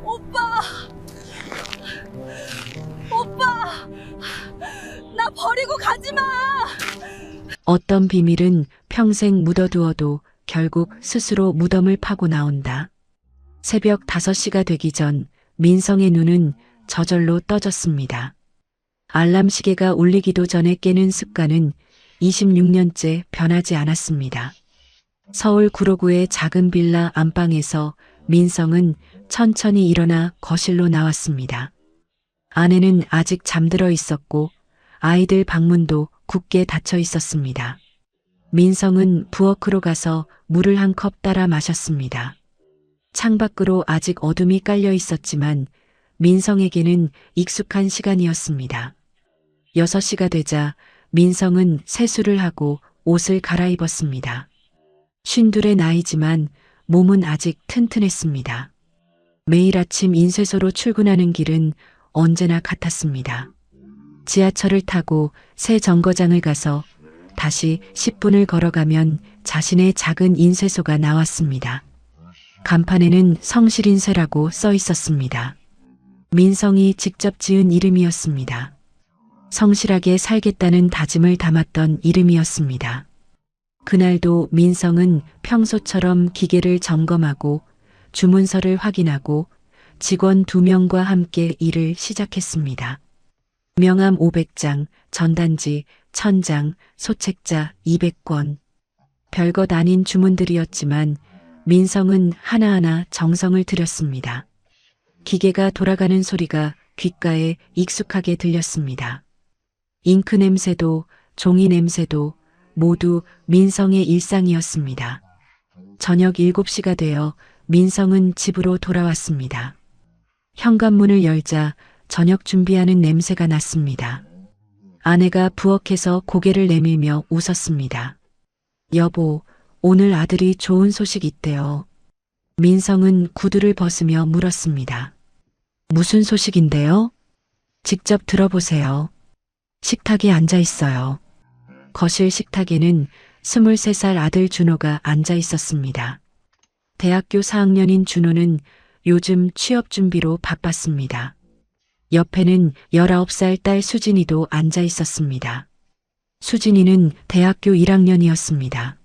오빠! 오빠! 나 버리고 가지 마! 어떤 비밀은 평생 묻어두어도 결국 스스로 무덤을 파고 나온다. 새벽 5시가 되기 전 민성의 눈은 저절로 떠졌습니다. 알람 시계가 울리기도 전에 깨는 습관은 26년째 변하지 않았습니다. 서울 구로구의 작은 빌라 안방에서 민성은 천천히 일어나 거실로 나왔습니다. 아내는 아직 잠들어 있었고 아이들 방문도 굳게 닫혀 있었습니다. 민성은 부엌으로 가서 물을 한 컵 따라 마셨습니다. 창밖으로 아직 어둠이 깔려 있었지만 민성에게는 익숙한 시간이었습니다. 6시가 되자 민성은 세수를 하고 옷을 갈아입었습니다. 52의 나이지만 몸은 아직 튼튼했습니다. 매일 아침 인쇄소로 출근하는 길은 언제나 같았습니다. 지하철을 타고 새 정거장을 가서 다시 10분을 걸어가면 자신의 작은 인쇄소가 나왔습니다. 간판에는 성실인쇄라고 써 있었습니다. 민성이 직접 지은 이름이었습니다. 성실하게 살겠다는 다짐을 담았던 이름이었습니다. 그날도 민성은 평소처럼 기계를 점검하고 주문서를 확인하고 직원 2명과 함께 일을 시작했습니다. 명함 500장, 전단지 1000장, 소책자 200권. 별것 아닌 주문들이었지만 민성은 하나하나 정성을 들였습니다. 기계가 돌아가는 소리가 귓가에 익숙하게 들렸습니다. 잉크 냄새도 종이 냄새도 모두 민성의 일상이었습니다. 저녁 7시가 되어 민성은 집으로 돌아왔습니다. 현관문을 열자 저녁 준비하는 냄새가 났습니다. 아내가 부엌에서 고개를 내밀며 웃었습니다. 여보, 오늘 아들이 좋은 소식 있대요. 민성은 구두를 벗으며 물었습니다. 무슨 소식인데요? 직접 들어보세요. 식탁에 앉아 있어요. 거실 식탁에는 23살 아들 준호가 앉아 있었습니다. 대학교 4학년인 준호는 요즘 취업 준비로 바빴습니다. 옆에는 19살 딸 수진이도 앉아 있었습니다. 수진이는 대학교 1학년이었습니다.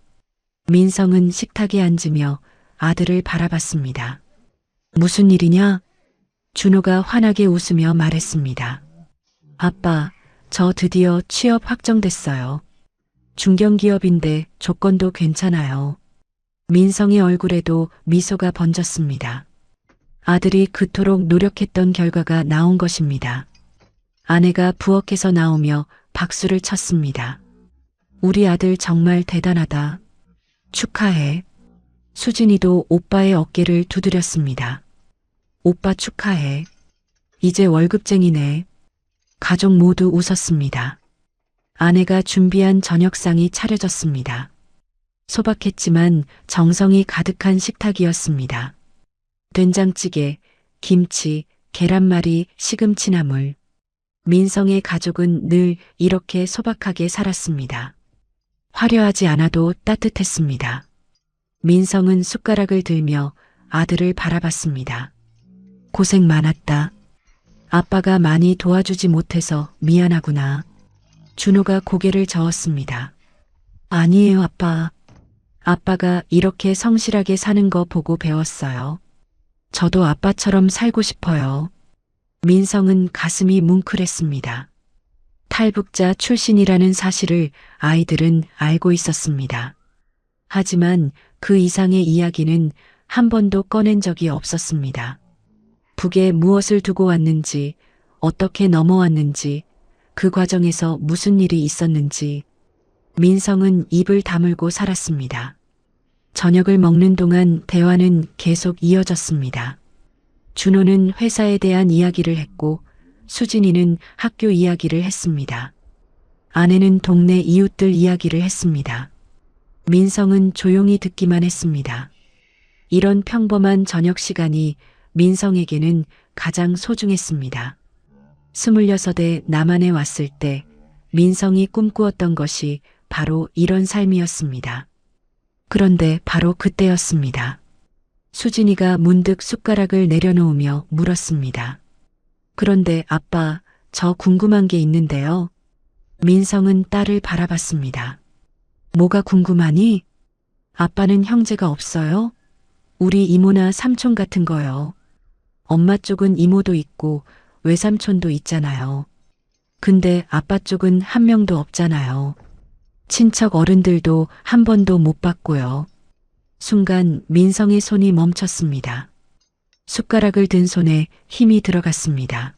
민성은 식탁에 앉으며 아들을 바라봤습니다. 무슨 일이냐? 준호가 환하게 웃으며 말했습니다. 아빠, 저 드디어 취업 확정됐어요. 중견기업인데 조건도 괜찮아요. 민성의 얼굴에도 미소가 번졌습니다. 아들이 그토록 노력했던 결과가 나온 것입니다. 아내가 부엌에서 나오며 박수를 쳤습니다. 우리 아들 정말 대단하다. 축하해. 수진이도 오빠의 어깨를 두드렸습니다. 오빠 축하해. 이제 월급쟁이네. 가족 모두 웃었습니다. 아내가 준비한 저녁상이 차려졌습니다. 소박했지만 정성이 가득한 식탁이었습니다. 된장찌개, 김치, 계란말이, 시금치나물. 민성의 가족은 늘 이렇게 소박하게 살았습니다. 화려하지 않아도 따뜻했습니다. 민성은 숟가락을 들며 아들을 바라봤습니다. 고생 많았다. 아빠가 많이 도와주지 못해서 미안하구나. 준호가 고개를 저었습니다. 아니에요, 아빠. 아빠가 이렇게 성실하게 사는 거 보고 배웠어요. 저도 아빠처럼 살고 싶어요. 민성은 가슴이 뭉클했습니다. 탈북자 출신이라는 사실을 아이들은 알고 있었습니다. 하지만 그 이상의 이야기는 한 번도 꺼낸 적이 없었습니다. 북에 무엇을 두고 왔는지, 어떻게 넘어왔는지, 그 과정에서 무슨 일이 있었는지, 민성은 입을 다물고 살았습니다. 저녁을 먹는 동안 대화는 계속 이어졌습니다. 준호는 회사에 대한 이야기를 했고 수진이는 학교 이야기를 했습니다. 아내는 동네 이웃들 이야기를 했습니다. 민성은 조용히 듣기만 했습니다. 이런 평범한 저녁 시간이 민성에게는 가장 소중했습니다. 26에 남한에 왔을 때 민성이 꿈꾸었던 것이 바로 이런 삶이었습니다. 그런데 바로 그때였습니다. 수진이가 문득 숟가락을 내려놓으며 물었습니다. 그런데 아빠, 저 궁금한 게 있는데요. 민성은 딸을 바라봤습니다. 뭐가 궁금하니? 아빠는 형제가 없어요? 우리 이모나 삼촌 같은 거요. 엄마 쪽은 이모도 있고 외삼촌도 있잖아요. 근데 아빠 쪽은 한 명도 없잖아요. 친척 어른들도 한 번도 못 봤고요. 순간 민성의 손이 멈췄습니다. 숟가락을 든 손에 힘이 들어갔습니다.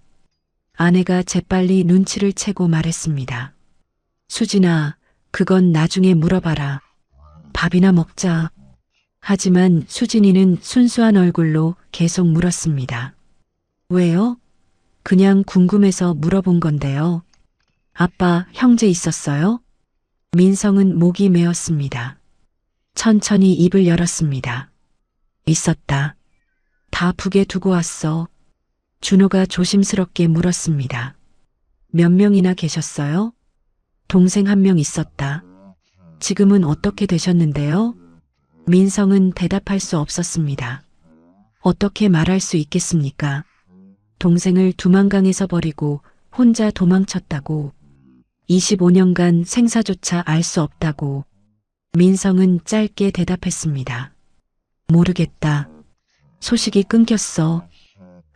아내가 재빨리 눈치를 채고 말했습니다. 수진아, 그건 나중에 물어봐라. 밥이나 먹자. 하지만 수진이는 순수한 얼굴로 계속 물었습니다. 왜요? 그냥 궁금해서 물어본 건데요. 아빠, 형제 있었어요? 민성은 목이 메었습니다. 천천히 입을 열었습니다. 있었다. 다 북에 두고 왔어. 준호가 조심스럽게 물었습니다. 몇 명이나 계셨어요? 동생 한 명 있었다. 지금은 어떻게 되셨는데요? 민성은 대답할 수 없었습니다. 어떻게 말할 수 있겠습니까? 동생을 두만강에서 버리고 혼자 도망쳤다고. 25년간 생사조차 알 수 없다고. 민성은 짧게 대답했습니다. 모르겠다. 소식이 끊겼어.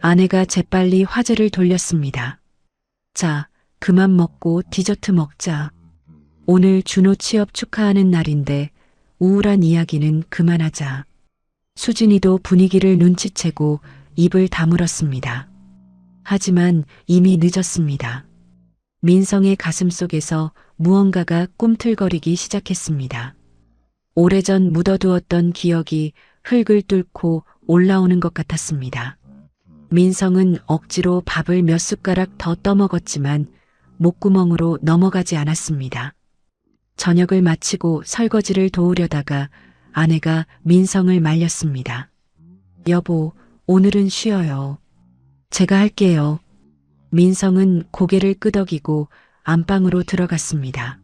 아내가 재빨리 화제를 돌렸습니다. 자, 그만 먹고 디저트 먹자. 오늘 준호 취업 축하하는 날인데 우울한 이야기는 그만하자. 수진이도 분위기를 눈치채고 입을 다물었습니다. 하지만 이미 늦었습니다. 민성의 가슴 속에서 무언가가 꿈틀거리기 시작했습니다. 오래전 묻어두었던 기억이 흙을 뚫고 올라오는 것 같았습니다. 민성은 억지로 밥을 몇 숟가락 더 떠먹었지만 목구멍으로 넘어가지 않았습니다. 저녁을 마치고 설거지를 도우려다가 아내가 민성을 말렸습니다. 여보, 오늘은 쉬어요. 제가 할게요. 민성은 고개를 끄덕이고 안방으로 들어갔습니다.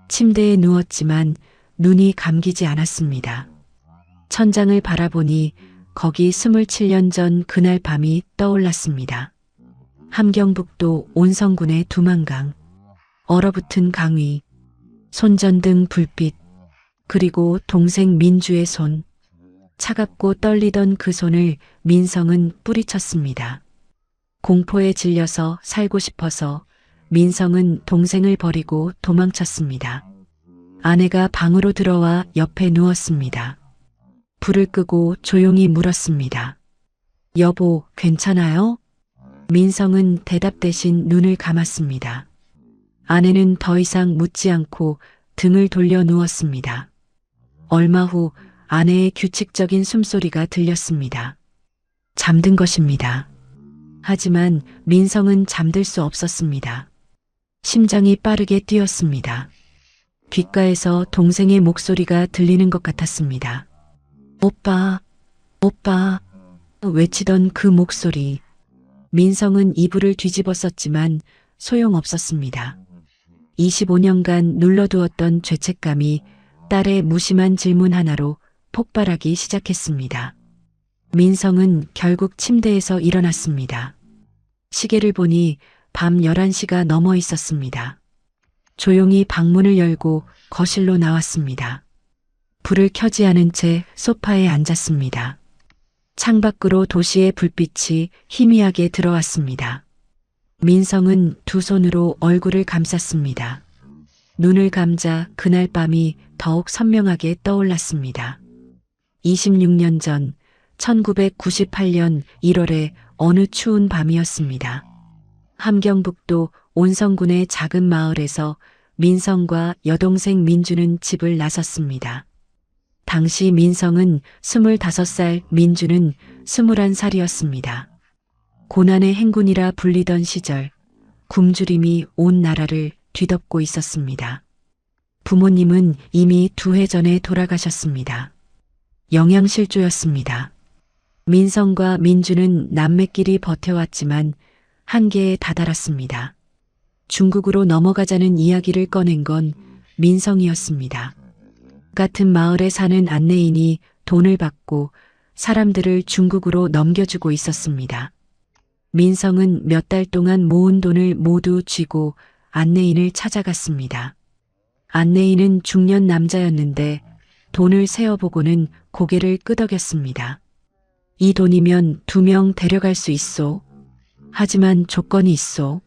침대에 누웠지만 눈이 감기지 않았습니다. 천장을 바라보니 거기 27년 전 그날 밤이 떠올랐습니다. 함경북도 온성군의 두만강, 얼어붙은 강위, 손전등 불빛, 그리고 동생 민주의 손. 차갑고 떨리던 그 손을 민성은 뿌리쳤습니다. 공포에 질려서 살고 싶어서 민성은 동생을 버리고 도망쳤습니다. 아내가 방으로 들어와 옆에 누웠습니다. 불을 끄고 조용히 물었습니다. 여보, 괜찮아요? 민성은 대답 대신 눈을 감았습니다. 아내는 더 이상 묻지 않고 등을 돌려 누웠습니다. 얼마 후 아내의 규칙적인 숨소리가 들렸습니다. 잠든 것입니다. 하지만 민성은 잠들 수 없었습니다. 심장이 빠르게 뛰었습니다. 귓가에서 동생의 목소리가 들리는 것 같았습니다. 오빠, 오빠, 외치던 그 목소리. 민성은 이불을 뒤집어 썼지만 소용없었습니다. 25년간 눌러두었던 죄책감이 딸의 무심한 질문 하나로 폭발하기 시작했습니다. 민성은 결국 침대에서 일어났습니다. 시계를 보니 밤 11시가 넘어 있었습니다. 조용히 방문을 열고 거실로 나왔습니다. 불을 켜지 않은 채 소파에 앉았습니다. 창밖으로 도시의 불빛이 희미하게 들어왔습니다. 민성은 두 손으로 얼굴을 감쌌습니다. 눈을 감자 그날 밤이 더욱 선명하게 떠올랐습니다. 26년 전 1998년 1월의 어느 추운 밤이었습니다. 함경북도 온성군의 작은 마을에서 민성과 여동생 민주는 집을 나섰습니다. 당시 민성은 25살, 민주는 21살이었습니다. 고난의 행군이라 불리던 시절, 굶주림이 온 나라를 뒤덮고 있었습니다. 부모님은 이미 2해 전에 돌아가셨습니다. 영양실조였습니다. 민성과 민주는 남매끼리 버텨왔지만 한계에 다다랐습니다. 중국으로 넘어가자는 이야기를 꺼낸 건 민성이었습니다. 같은 마을에 사는 안내인이 돈을 받고 사람들을 중국으로 넘겨주고 있었습니다. 민성은 몇 달 동안 모은 돈을 모두 쥐고 안내인을 찾아갔습니다. 안내인은 중년 남자였는데 돈을 세어보고는 고개를 끄덕였습니다. 이 돈이면 2명 데려갈 수 있소. 하지만 조건이 있소.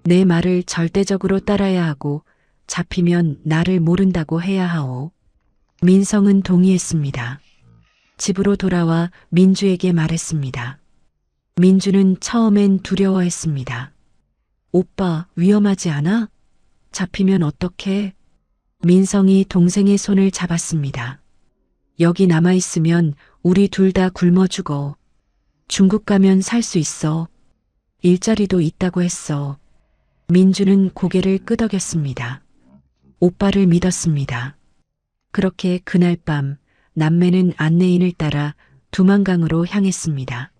내 말을 절대적으로 따라야 하고 잡히면 나를 모른다고 해야 하오. 민성은 동의했습니다. 집으로 돌아와 민주에게 말했습니다. 민주는 처음엔 두려워했습니다. 오빠, 위험하지 않아? 잡히면 어떡해? 민성이 동생의 손을 잡았습니다. 여기 남아있으면 우리 둘 다 굶어 죽어. 중국 가면 살 수 있어. 일자리도 있다고 했어. 민주는 고개를 끄덕였습니다. 오빠를 믿었습니다. 그렇게 그날 밤 남매는 안내인을 따라 두만강으로 향했습니다.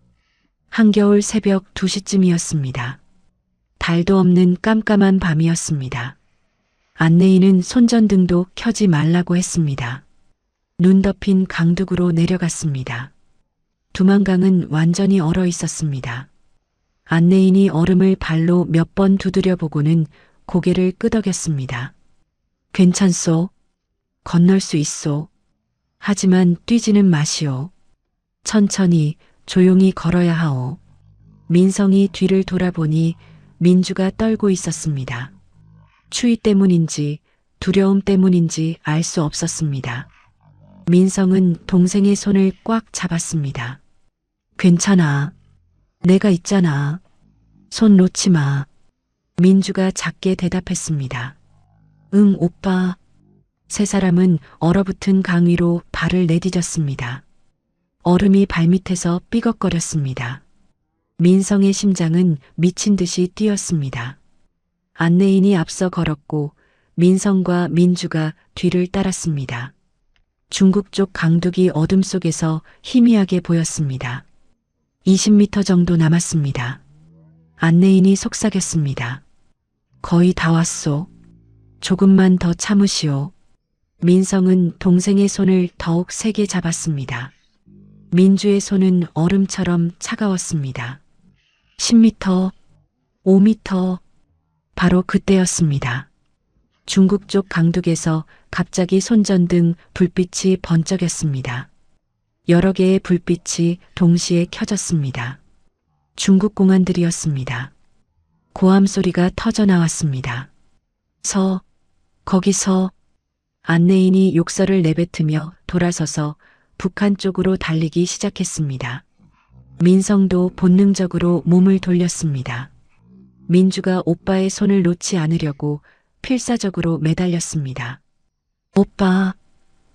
한겨울 새벽 2시쯤이었습니다. 달도 없는 깜깜한 밤이었습니다. 안내인은 손전등도 켜지 말라고 했습니다. 눈 덮인 강둑으로 내려갔습니다. 두만강은 완전히 얼어 있었습니다. 안내인이 얼음을 발로 몇 번 두드려 보고는 고개를 끄덕였습니다. 괜찮소. 건널 수 있소. 하지만 뛰지는 마시오. 천천히 조용히 걸어야 하오. 민성이 뒤를 돌아보니 민주가 떨고 있었습니다. 추위 때문인지 두려움 때문인지 알 수 없었습니다. 민성은 동생의 손을 꽉 잡았습니다. 괜찮아. 내가 있잖아. 손 놓지 마. 민주가 작게 대답했습니다. 응, 오빠. 세 사람은 얼어붙은 강 위로 발을 내디뎠습니다. 얼음이 발밑에서 삐걱거렸습니다. 민성의 심장은 미친 듯이 뛰었습니다. 안내인이 앞서 걸었고 민성과 민주가 뒤를 따랐습니다. 중국 쪽 강둑이 어둠 속에서 희미하게 보였습니다. 20m 정도 남았습니다. 안내인이 속삭였습니다. 거의 다 왔소. 조금만 더 참으시오. 민성은 동생의 손을 더욱 세게 잡았습니다. 민주의 손은 얼음처럼 차가웠습니다. 10m, 5m, 바로 그때였습니다. 중국 쪽 강둑에서 갑자기 손전등 불빛이 번쩍였습니다. 여러 개의 불빛이 동시에 켜졌습니다. 중국 공안들이었습니다. 고함 소리가 터져 나왔습니다. 거기서 안내인이 욕설을 내뱉으며 돌아서서 북한 쪽으로 달리기 시작했습니다. 민성도 본능적으로 몸을 돌렸습니다. 민주가 오빠의 손을 놓지 않으려고 필사적으로 매달렸습니다.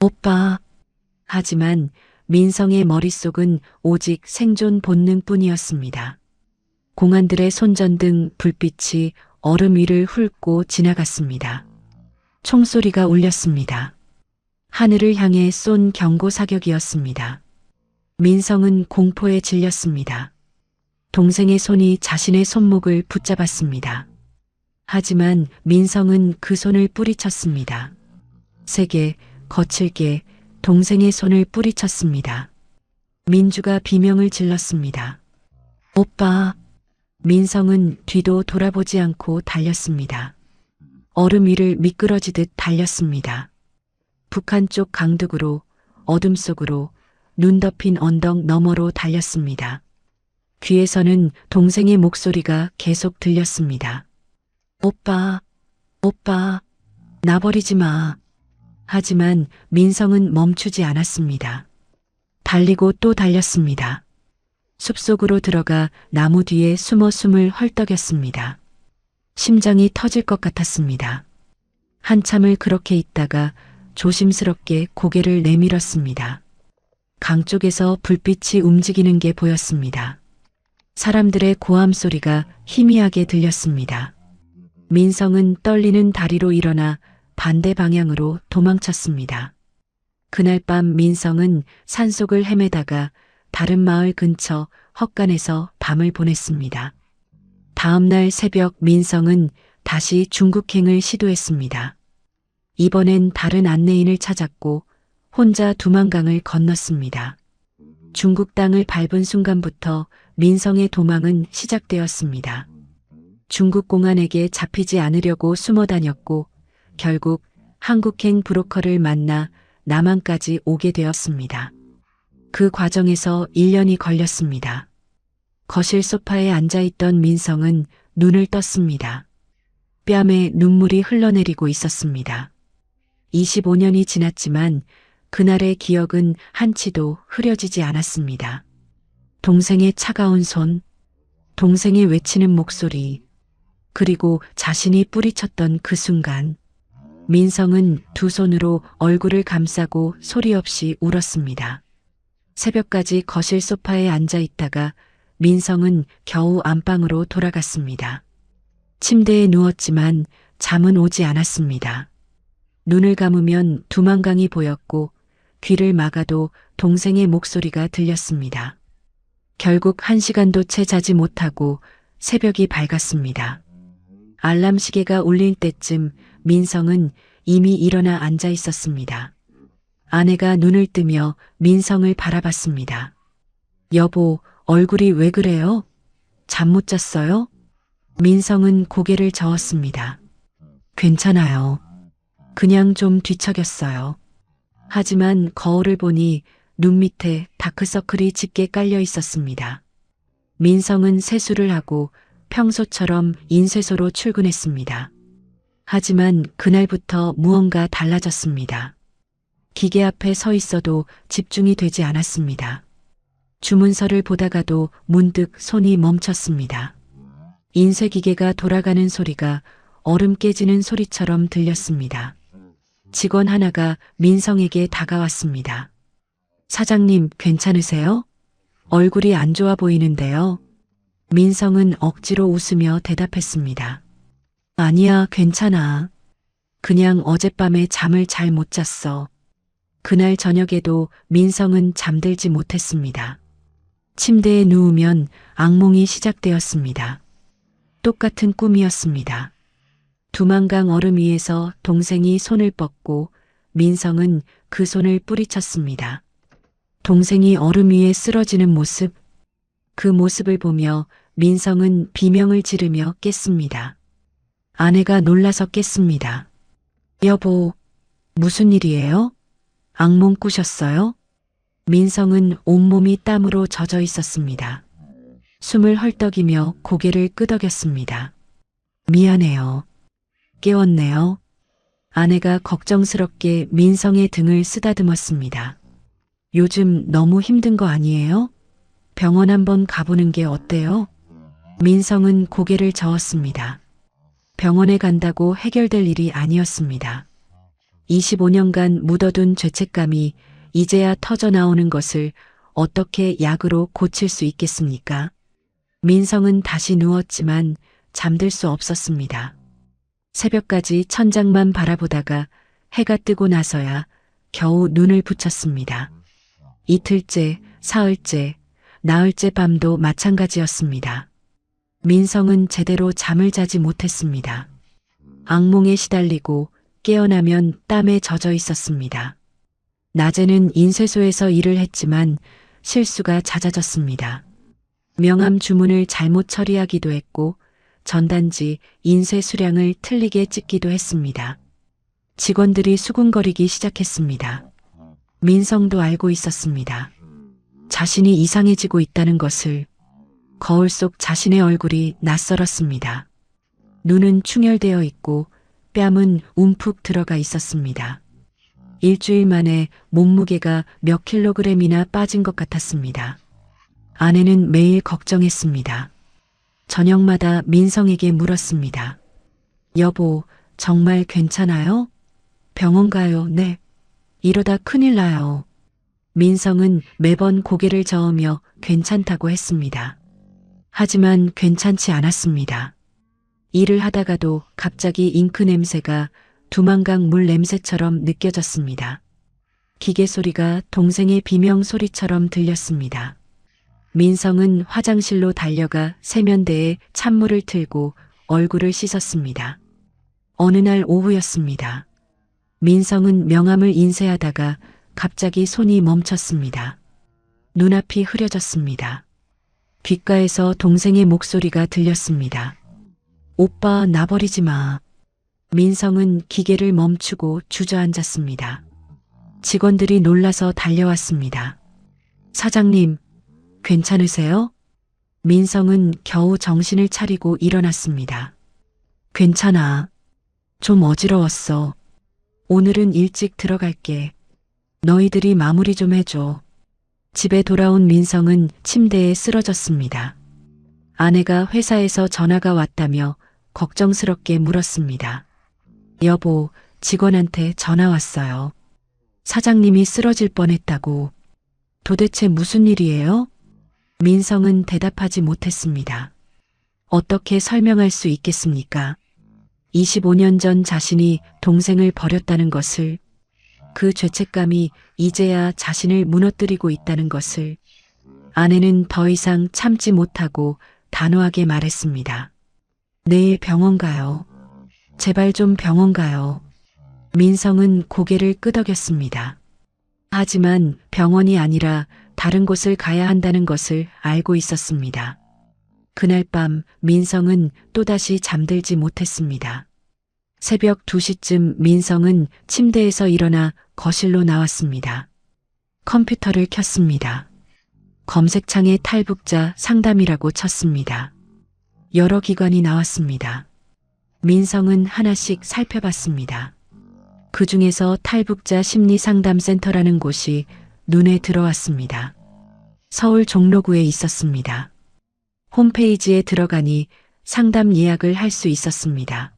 오빠. 하지만 민성의 머릿속은 오직 생존 본능뿐이었습니다. 공안들의 손전등 불빛이 얼음 위를 훑고 지나갔습니다. 총소리가 울렸습니다. 하늘을 향해 쏜 경고 사격이었습니다. 민성은 공포에 질렸습니다. 동생의 손이 자신의 손목을 붙잡았습니다. 하지만 민성은 그 손을 뿌리쳤습니다. 세게, 거칠게 동생의 손을 뿌리쳤습니다. 민주가 비명을 질렀습니다. 오빠. 민성은 뒤도 돌아보지 않고 달렸습니다. 얼음 위를 미끄러지듯 달렸습니다. 북한 쪽 강둑으로, 어둠 속으로, 눈 덮인 언덕 너머로 달렸습니다. 귀에서는 동생의 목소리가 계속 들렸습니다. 오빠, 나 버리지 마. 하지만 민성은 멈추지 않았습니다. 달리고 또 달렸습니다. 숲속으로 들어가 나무 뒤에 숨어 숨을 헐떡였습니다. 심장이 터질 것 같았습니다. 한참을 그렇게 있다가 조심스럽게 고개를 내밀었습니다. 강 쪽에서 불빛이 움직이는 게 보였습니다. 사람들의 고함 소리가 희미하게 들렸습니다. 민성은 떨리는 다리로 일어나 반대 방향으로 도망쳤습니다. 그날 밤 민성은 산속을 헤매다가 다른 마을 근처 헛간에서 밤을 보냈습니다. 다음 날 새벽 민성은 다시 중국행을 시도했습니다. 이번엔 다른 안내인을 찾았고 혼자 두만강을 건넜습니다. 중국 땅을 밟은 순간부터 민성의 도망은 시작되었습니다. 중국 공안에게 잡히지 않으려고 숨어 다녔고 결국 한국행 브로커를 만나 남한까지 오게 되었습니다. 그 과정에서 1년이 걸렸습니다. 거실 소파에 앉아있던 민성은 눈을 떴습니다. 뺨에 눈물이 흘러내리고 있었습니다. 25년이 지났지만 그날의 기억은 한치도 흐려지지 않았습니다. 동생의 차가운 손, 동생의 외치는 목소리, 그리고 자신이 뿌리쳤던 그 순간, 민성은 두 손으로 얼굴을 감싸고 소리 없이 울었습니다. 새벽까지 거실 소파에 앉아 있다가 민성은 겨우 안방으로 돌아갔습니다. 침대에 누웠지만 잠은 오지 않았습니다. 눈을 감으면 두만강이 보였고 귀를 막아도 동생의 목소리가 들렸습니다. 결국 1시간도 채 자지 못하고 새벽이 밝았습니다. 알람 시계가 울릴 때쯤 민성은 이미 일어나 앉아 있었습니다. 아내가 눈을 뜨며 민성을 바라봤습니다. 여보, 얼굴이 왜 그래요? 잠 못 잤어요? 민성은 고개를 저었습니다. 괜찮아요. 그냥 좀 뒤척였어요. 하지만 거울을 보니 눈 밑에 다크서클이 짙게 깔려 있었습니다. 민성은 세수를 하고 평소처럼 인쇄소로 출근했습니다. 하지만 그날부터 무언가 달라졌습니다. 기계 앞에 서 있어도 집중이 되지 않았습니다. 주문서를 보다가도 문득 손이 멈췄습니다. 인쇄기계가 돌아가는 소리가 얼음 깨지는 소리처럼 들렸습니다. 직원 하나가 민성에게 다가왔습니다. 사장님, 괜찮으세요? 얼굴이 안 좋아 보이는데요. 민성은 억지로 웃으며 대답했습니다. 아니야, 괜찮아. 그냥 어젯밤에 잠을 잘 못 잤어. 그날 저녁에도 민성은 잠들지 못했습니다. 침대에 누우면 악몽이 시작되었습니다. 똑같은 꿈이었습니다. 두만강 얼음 위에서 동생이 손을 뻗고 민성은 그 손을 뿌리쳤습니다. 동생이 얼음 위에 쓰러지는 모습, 그 모습을 보며 민성은 비명을 지르며 깼습니다. 아내가 놀라서 깼습니다. 여보, 무슨 일이에요? 악몽 꾸셨어요? 민성은 온몸이 땀으로 젖어 있었습니다. 숨을 헐떡이며 고개를 끄덕였습니다. 미안해요. 깨웠네요. 아내가 걱정스럽게 민성의 등을 쓰다듬었습니다. 요즘 너무 힘든 거 아니에요? 병원 한번 가보는 게 어때요? 민성은 고개를 저었습니다. 병원에 간다고 해결될 일이 아니었습니다. 25년간 묻어둔 죄책감이 이제야 터져나오는 것을 어떻게 약으로 고칠 수 있겠습니까? 민성은 다시 누웠지만 잠들 수 없었습니다. 새벽까지 천장만 바라보다가 해가 뜨고 나서야 겨우 눈을 붙였습니다. 이틀째, 사흘째, 나흘째 밤도 마찬가지였습니다. 민성은 제대로 잠을 자지 못했습니다. 악몽에 시달리고 깨어나면 땀에 젖어 있었습니다. 낮에는 인쇄소에서 일을 했지만 실수가 잦아졌습니다. 명함 주문을 잘못 처리하기도 했고 전단지 인쇄 수량을 틀리게 찍기도 했습니다. 직원들이 수군거리기 시작했습니다. 민성도 알고 있었습니다. 자신이 이상해지고 있다는 것을. 거울 속 자신의 얼굴이 낯설었습니다. 눈은 충혈되어 있고 뺨은 움푹 들어가 있었습니다. 일주일 만에 몸무게가 몇 킬로그램이나 빠진 것 같았습니다. 아내는 매일 걱정했습니다. 저녁마다 민성에게 물었습니다. 여보, 정말 괜찮아요? 병원 가요? 네. 이러다 큰일 나요. 민성은 매번 고개를 저으며 괜찮다고 했습니다. 하지만 괜찮지 않았습니다. 일을 하다가도 갑자기 잉크 냄새가 두만강 물 냄새처럼 느껴졌습니다. 기계 소리가 동생의 비명 소리처럼 들렸습니다. 민성은 화장실로 달려가 세면대에 찬물을 틀고 얼굴을 씻었습니다. 어느 날 오후였습니다. 민성은 명함을 인쇄하다가 갑자기 손이 멈췄습니다. 눈앞이 흐려졌습니다. 귓가에서 동생의 목소리가 들렸습니다. 오빠, 나 버리지 마. 민성은 기계를 멈추고 주저앉았습니다. 직원들이 놀라서 달려왔습니다. 사장님, 괜찮으세요? 민성은 겨우 정신을 차리고 일어났습니다. 괜찮아. 좀 어지러웠어. 오늘은 일찍 들어갈게. 너희들이 마무리 좀 해줘. 집에 돌아온 민성은 침대에 쓰러졌습니다. 아내가 회사에서 전화가 왔다며 걱정스럽게 물었습니다. 여보, 직원한테 전화 왔어요. 사장님이 쓰러질 뻔했다고. 도대체 무슨 일이에요? 민성은 대답하지 못했습니다. 어떻게 설명할 수 있겠습니까? 25년 전 자신이 동생을 버렸다는 것을, 그 죄책감이 이제야 자신을 무너뜨리고 있다는 것을 아내는 더 이상 참지 못하고 단호하게 말했습니다. 내일 병원 가요. 제발 좀 병원 가요. 민성은 고개를 끄덕였습니다. 하지만 병원이 아니라 다른 곳을 가야 한다는 것을 알고 있었습니다. 그날 밤 민성은 또다시 잠들지 못했습니다. 새벽 2시쯤 민성은 침대에서 일어나 거실로 나왔습니다. 컴퓨터를 켰습니다. 검색창에 탈북자 상담이라고 쳤습니다. 여러 기관이 나왔습니다. 민성은 하나씩 살펴봤습니다. 그 중에서 탈북자 심리상담센터라는 곳이 눈에 들어왔습니다. 서울 종로구에 있었습니다. 홈페이지에 들어가니 상담 예약을 할 수 있었습니다.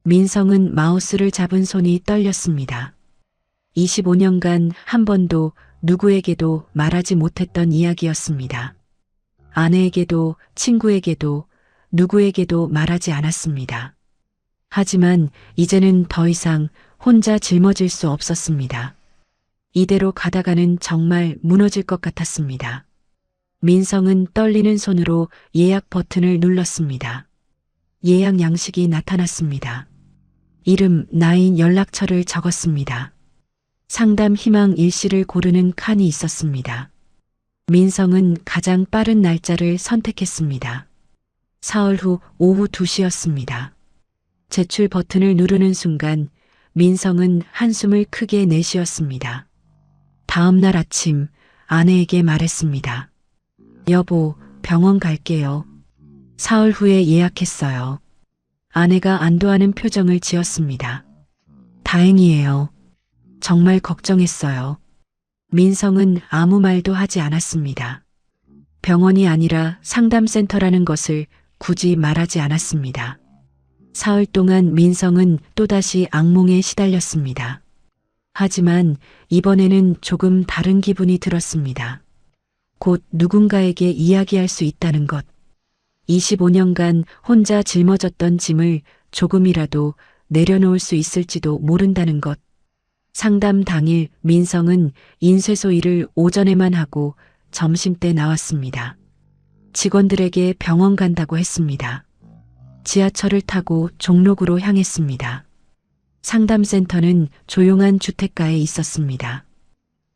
민성은 마우스를 잡은 손이 떨렸습니다. 25년간 한 번도 누구에게도 말하지 못했던 이야기였습니다. 아내에게도 친구에게도 누구에게도 말하지 않았습니다. 하지만 이제는 더 이상 혼자 짊어질 수 없었습니다. 이대로 가다가는 정말 무너질 것 같았습니다. 민성은 떨리는 손으로 예약 버튼을 눌렀습니다. 예약 양식이 나타났습니다. 이름, 나이, 연락처를 적었습니다. 상담 희망 일시를 고르는 칸이 있었습니다. 민성은 가장 빠른 날짜를 선택했습니다. 사흘 후 오후 2시였습니다. 제출 버튼을 누르는 순간 민성은 한숨을 크게 내쉬었습니다. 다음 날 아침 아내에게 말했습니다. 여보, 병원 갈게요. 사흘 후에 예약했어요. 아내가 안도하는 표정을 지었습니다. 다행이에요. 정말 걱정했어요. 민성은 아무 말도 하지 않았습니다. 병원이 아니라 상담센터라는 것을 굳이 말하지 않았습니다. 사흘 동안 민성은 또다시 악몽에 시달렸습니다. 하지만 이번에는 조금 다른 기분이 들었습니다. 곧 누군가에게 이야기할 수 있다는 것. 25년간 혼자 짊어졌던 짐을 조금이라도 내려놓을 수 있을지도 모른다는 것. 상담 당일 민성은 인쇄소 일을 오전에만 하고 점심때 나왔습니다. 직원들에게 병원 간다고 했습니다. 지하철을 타고 종로구로 향했습니다. 상담센터는 조용한 주택가에 있었습니다.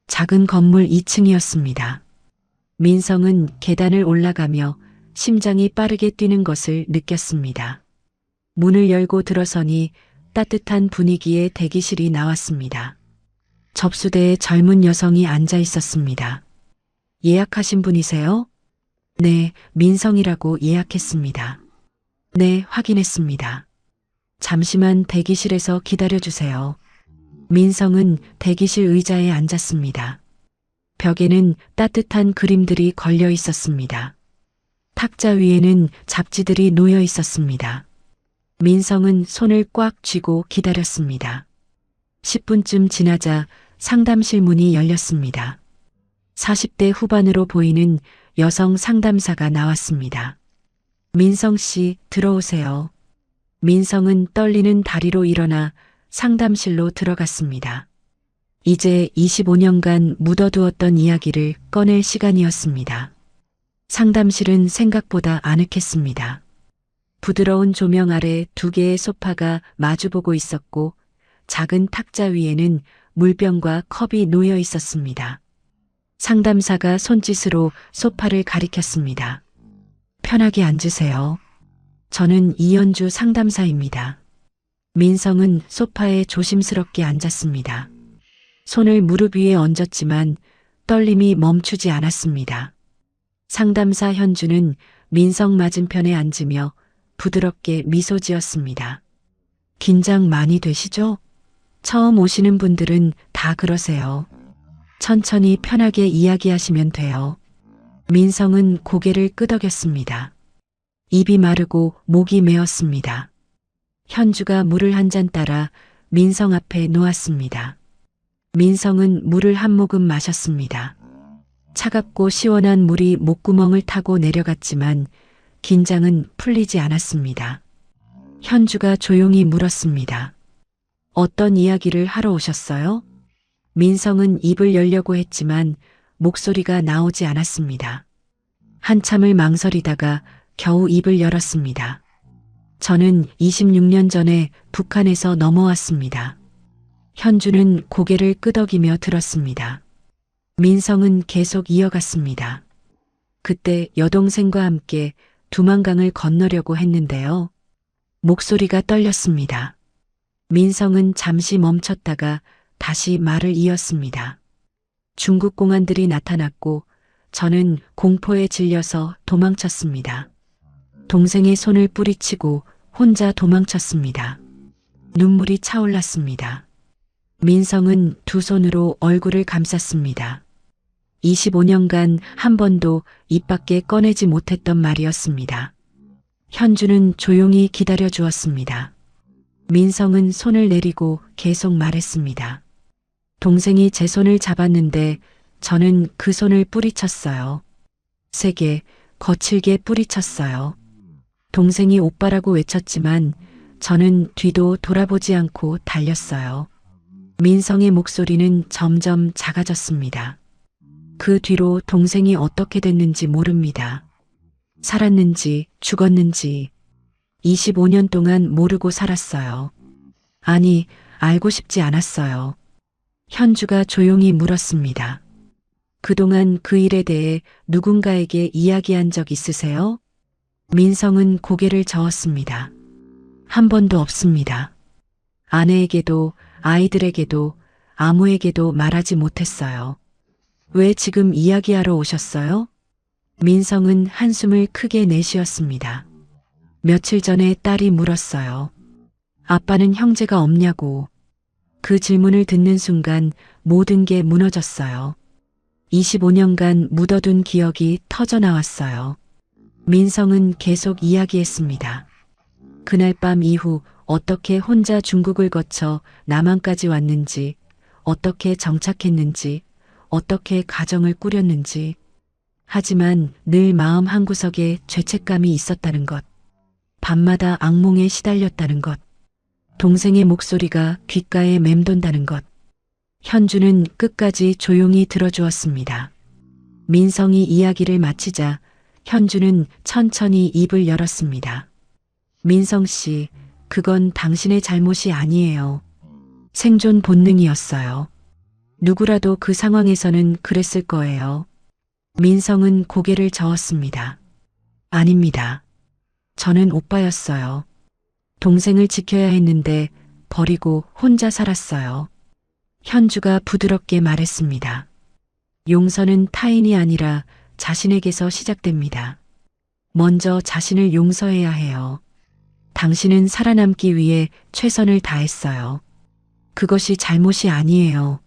작은 건물 2층이었습니다. 민성은 계단을 올라가며 심장이 빠르게 뛰는 것을 느꼈습니다. 문을 열고 들어서니 따뜻한 분위기의 대기실이 나왔습니다. 접수대에 젊은 여성이 앉아 있었습니다. 예약하신 분이세요? 네, 민성이라고 예약했습니다. 네, 확인했습니다. 잠시만 대기실에서 기다려주세요. 민성은 대기실 의자에 앉았습니다. 벽에는 따뜻한 그림들이 걸려 있었습니다. 탁자 위에는 잡지들이 놓여 있었습니다. 민성은 손을 꽉 쥐고 기다렸습니다. 10분쯤 지나자 상담실 문이 열렸습니다. 40대 후반으로 보이는 여성 상담사가 나왔습니다. 민성 씨, 들어오세요. 민성은 떨리는 다리로 일어나 상담실로 들어갔습니다. 이제 25년간 묻어두었던 이야기를 꺼낼 시간이었습니다. 상담실은 생각보다 아늑했습니다. 부드러운 조명 아래 2개의 소파가 마주보고 있었고 작은 탁자 위에는 물병과 컵이 놓여 있었습니다. 상담사가 손짓으로 소파를 가리켰습니다. 편하게 앉으세요. 저는 이연주 상담사입니다. 민성은 소파에 조심스럽게 앉았습니다. 손을 무릎 위에 얹었지만 떨림이 멈추지 않았습니다. 상담사 현주는 민성 맞은편에 앉으며 부드럽게 미소 지었습니다. 긴장 많이 되시죠? 처음 오시는 분들은 다 그러세요. 천천히 편하게 이야기하시면 돼요. 민성은 고개를 끄덕였습니다. 입이 마르고 목이 메었습니다. 현주가 물을 한 잔 따라 민성 앞에 놓았습니다. 민성은 물을 한 모금 마셨습니다. 차갑고 시원한 물이 목구멍을 타고 내려갔지만 긴장은 풀리지 않았습니다. 현주가 조용히 물었습니다. 어떤 이야기를 하러 오셨어요? 민성은 입을 열려고 했지만 목소리가 나오지 않았습니다. 한참을 망설이다가 겨우 입을 열었습니다. 저는 26년 전에 북한에서 넘어왔습니다. 현주는 고개를 끄덕이며 들었습니다. 민성은 계속 이어갔습니다. 그때 여동생과 함께 두만강을 건너려고 했는데요. 목소리가 떨렸습니다. 민성은 잠시 멈췄다가 다시 말을 이었습니다. 중국 공안들이 나타났고 저는 공포에 질려서 도망쳤습니다. 동생의 손을 뿌리치고 혼자 도망쳤습니다. 눈물이 차올랐습니다. 민성은 두 손으로 얼굴을 감쌌습니다. 25년간 한 번도 입 밖에 꺼내지 못했던 말이었습니다. 현주는 조용히 기다려 주었습니다. 민성은 손을 내리고 계속 말했습니다. 동생이 제 손을 잡았는데 저는 그 손을 뿌리쳤어요. 세게, 거칠게 뿌리쳤어요. 동생이 오빠라고 외쳤지만 저는 뒤도 돌아보지 않고 달렸어요. 민성의 목소리는 점점 작아졌습니다. 그 뒤로 동생이 어떻게 됐는지 모릅니다. 살았는지 죽었는지 25년 동안 모르고 살았어요. 아니, 알고 싶지 않았어요. 현주가 조용히 물었습니다. 그동안 그 일에 대해 누군가에게 이야기한 적 있으세요? 민성은 고개를 저었습니다. 한 번도 없습니다. 아내에게도 아이들에게도 아무에게도 말하지 못했어요. 왜 지금 이야기하러 오셨어요? 민성은 한숨을 크게 내쉬었습니다. 며칠 전에 딸이 물었어요. 아빠는 형제가 없냐고. 그 질문을 듣는 순간 모든 게 무너졌어요. 25년간 묻어둔 기억이 터져나왔어요. 민성은 계속 이야기했습니다. 그날 밤 이후 어떻게 혼자 중국을 거쳐 남한까지 왔는지, 어떻게 정착했는지, 어떻게 가정을 꾸렸는지. 하지만 늘 마음 한구석에 죄책감이 있었다는 것. 밤마다 악몽에 시달렸다는 것. 동생의 목소리가 귓가에 맴돈다는 것. 현주는 끝까지 조용히 들어주었습니다. 민성이 이야기를 마치자 현주는 천천히 입을 열었습니다. 민성 씨, 그건 당신의 잘못이 아니에요. 생존 본능이었어요. 누구라도 그 상황에서는 그랬을 거예요. 민성은 고개를 저었습니다. 아닙니다. 저는 오빠였어요. 동생을 지켜야 했는데 버리고 혼자 살았어요. 현주가 부드럽게 말했습니다. 용서는 타인이 아니라 자신에게서 시작됩니다. 먼저 자신을 용서해야 해요. 당신은 살아남기 위해 최선을 다했어요. 그것이 잘못이 아니에요.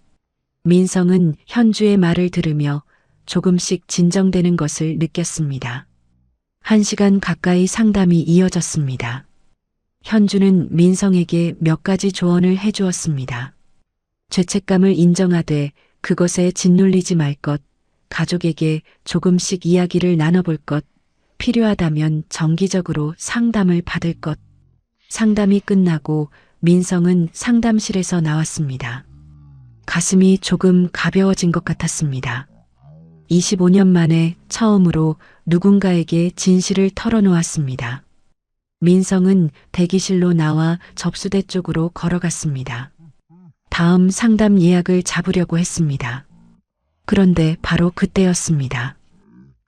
민성은 현주의 말을 들으며 조금씩 진정되는 것을 느꼈습니다. 1시간 가까이 상담이 이어졌습니다. 현주는 민성에게 몇 가지 조언을 해주었습니다. 죄책감을 인정하되 그것에 짓눌리지 말 것, 가족에게 조금씩 이야기를 나눠볼 것, 필요하다면 정기적으로 상담을 받을 것. 상담이 끝나고 민성은 상담실에서 나왔습니다. 가슴이 조금 가벼워진 것 같았습니다. 25년 만에 처음으로 누군가에게 진실을 털어놓았습니다. 민성은 대기실로 나와 접수대 쪽으로 걸어갔습니다. 다음 상담 예약을 잡으려고 했습니다. 그런데 바로 그때였습니다.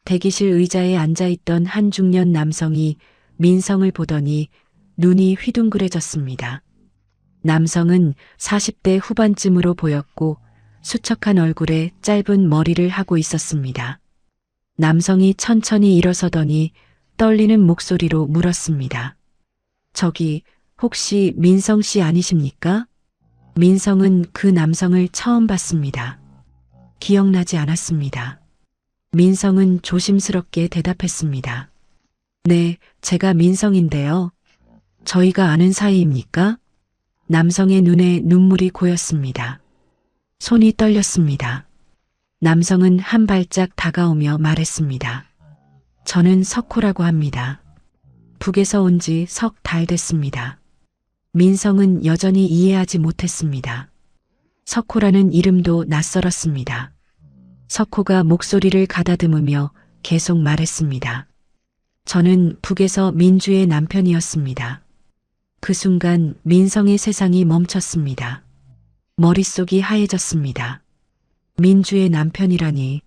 대기실 의자에 앉아있던 한 중년 남성이 민성을 보더니 눈이 휘둥그레졌습니다. 남성은 40대 후반쯤으로 보였고 수척한 얼굴에 짧은 머리를 하고 있었습니다. 남성이 천천히 일어서더니 떨리는 목소리로 물었습니다. 저기 혹시 민성 씨 아니십니까? 민성은 그 남성을 처음 봤습니다. 기억나지 않았습니다. 민성은 조심스럽게 대답했습니다. 네, 제가 민성인데요. 저희가 아는 사이입니까? 남성의 눈에 눈물이 고였습니다. 손이 떨렸습니다. 남성은 한 발짝 다가오며 말했습니다. 저는 석호라고 합니다. 북에서 온 지 석 달 됐습니다. 민성은 여전히 이해하지 못했습니다. 석호라는 이름도 낯설었습니다. 석호가 목소리를 가다듬으며 계속 말했습니다. 저는 북에서 민주의 남편이었습니다. 그 순간 민성의 세상이 멈췄습니다. 머릿속이 하얘졌습니다. 민주의 남편이라니.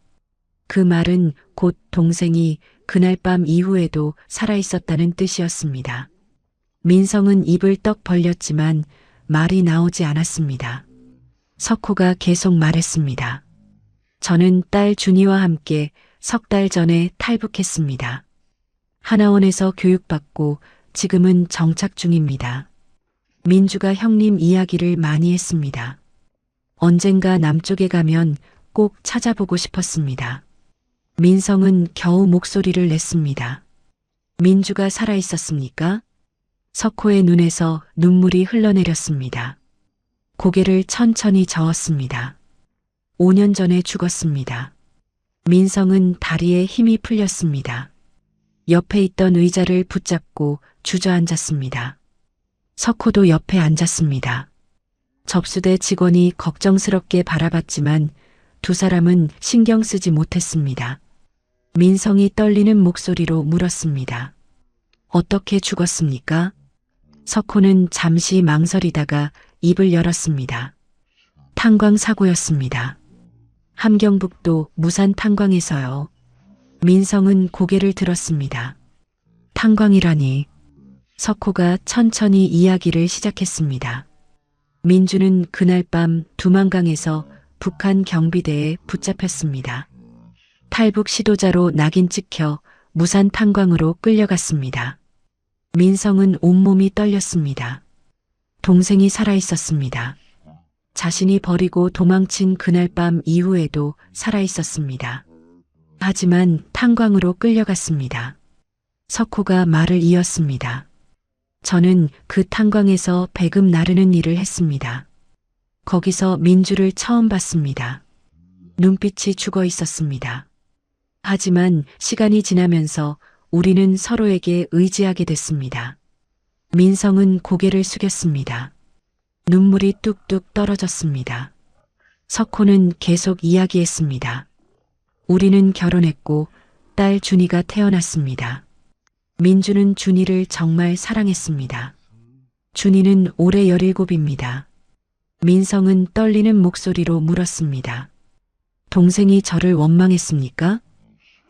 그 말은 곧 동생이 그날 밤 이후에도 살아있었다는 뜻이었습니다. 민성은 입을 떡 벌렸지만 말이 나오지 않았습니다. 석호가 계속 말했습니다. 저는 딸 준이와 함께 석 달 전에 탈북했습니다. 하나원에서 교육받고 지금은 정착 중입니다. 민주가 형님 이야기를 많이 했습니다. 언젠가 남쪽에 가면 꼭 찾아보고 싶었습니다. 민성은 겨우 목소리를 냈습니다. 민주가 살아있었습니까? 석호의 눈에서 눈물이 흘러내렸습니다. 고개를 천천히 저었습니다. 5년 전에 죽었습니다. 민성은 다리에 힘이 풀렸습니다. 옆에 있던 의자를 붙잡고 주저앉았습니다. 석호도 옆에 앉았습니다. 접수대 직원이 걱정스럽게 바라봤지만 두 사람은 신경 쓰지 못했습니다. 민성이 떨리는 목소리로 물었습니다. 어떻게 죽었습니까? 석호는 잠시 망설이다가 입을 열었습니다. 탄광 사고였습니다. 함경북도 무산 탄광에서요. 민성은 고개를 들었습니다. 탄광이라니. 석호가 천천히 이야기를 시작했습니다. 민주는 그날 밤 두만강에서 북한 경비대에 붙잡혔습니다. 탈북 시도자로 낙인 찍혀 무산 탄광으로 끌려갔습니다. 민성은 온몸이 떨렸습니다. 동생이 살아있었습니다. 자신이 버리고 도망친 그날 밤 이후에도 살아있었습니다. 하지만 탄광으로 끌려갔습니다. 석호가 말을 이었습니다. 저는 그 탄광에서 배급 나르는 일을 했습니다. 거기서 민주를 처음 봤습니다. 눈빛이 죽어 있었습니다. 하지만 시간이 지나면서 우리는 서로에게 의지하게 됐습니다. 민성은 고개를 숙였습니다. 눈물이 뚝뚝 떨어졌습니다. 석호는 계속 이야기했습니다. 우리는 결혼했고 딸 준이가 태어났습니다. 민주는 준이를 정말 사랑했습니다. 준이는 올해 17입니다. 민성은 떨리는 목소리로 물었습니다. 동생이 저를 원망했습니까?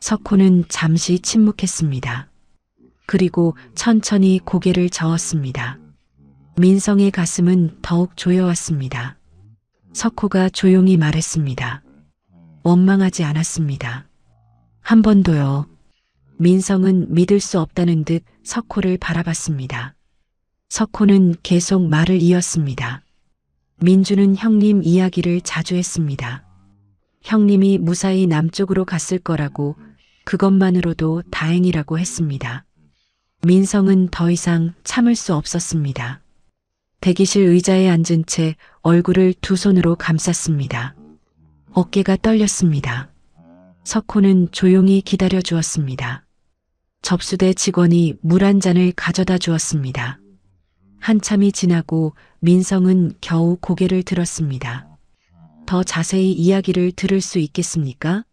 석호는 잠시 침묵했습니다. 그리고 천천히 고개를 저었습니다. 민성의 가슴은 더욱 조여왔습니다. 석호가 조용히 말했습니다. 원망하지 않았습니다. 한 번도요. 민성은 믿을 수 없다는 듯 석호를 바라봤습니다. 석호는 계속 말을 이었습니다. 민주는 형님 이야기를 자주 했습니다. 형님이 무사히 남쪽으로 갔을 거라고, 그것만으로도 다행이라고 했습니다. 민성은 더 이상 참을 수 없었습니다. 대기실 의자에 앉은 채 얼굴을 두 손으로 감쌌습니다. 어깨가 떨렸습니다. 석호는 조용히 기다려 주었습니다. 접수대 직원이 물 한 잔을 가져다 주었습니다. 한참이 지나고 민성은 겨우 고개를 들었습니다. 더 자세히 이야기를 들을 수 있겠습니까?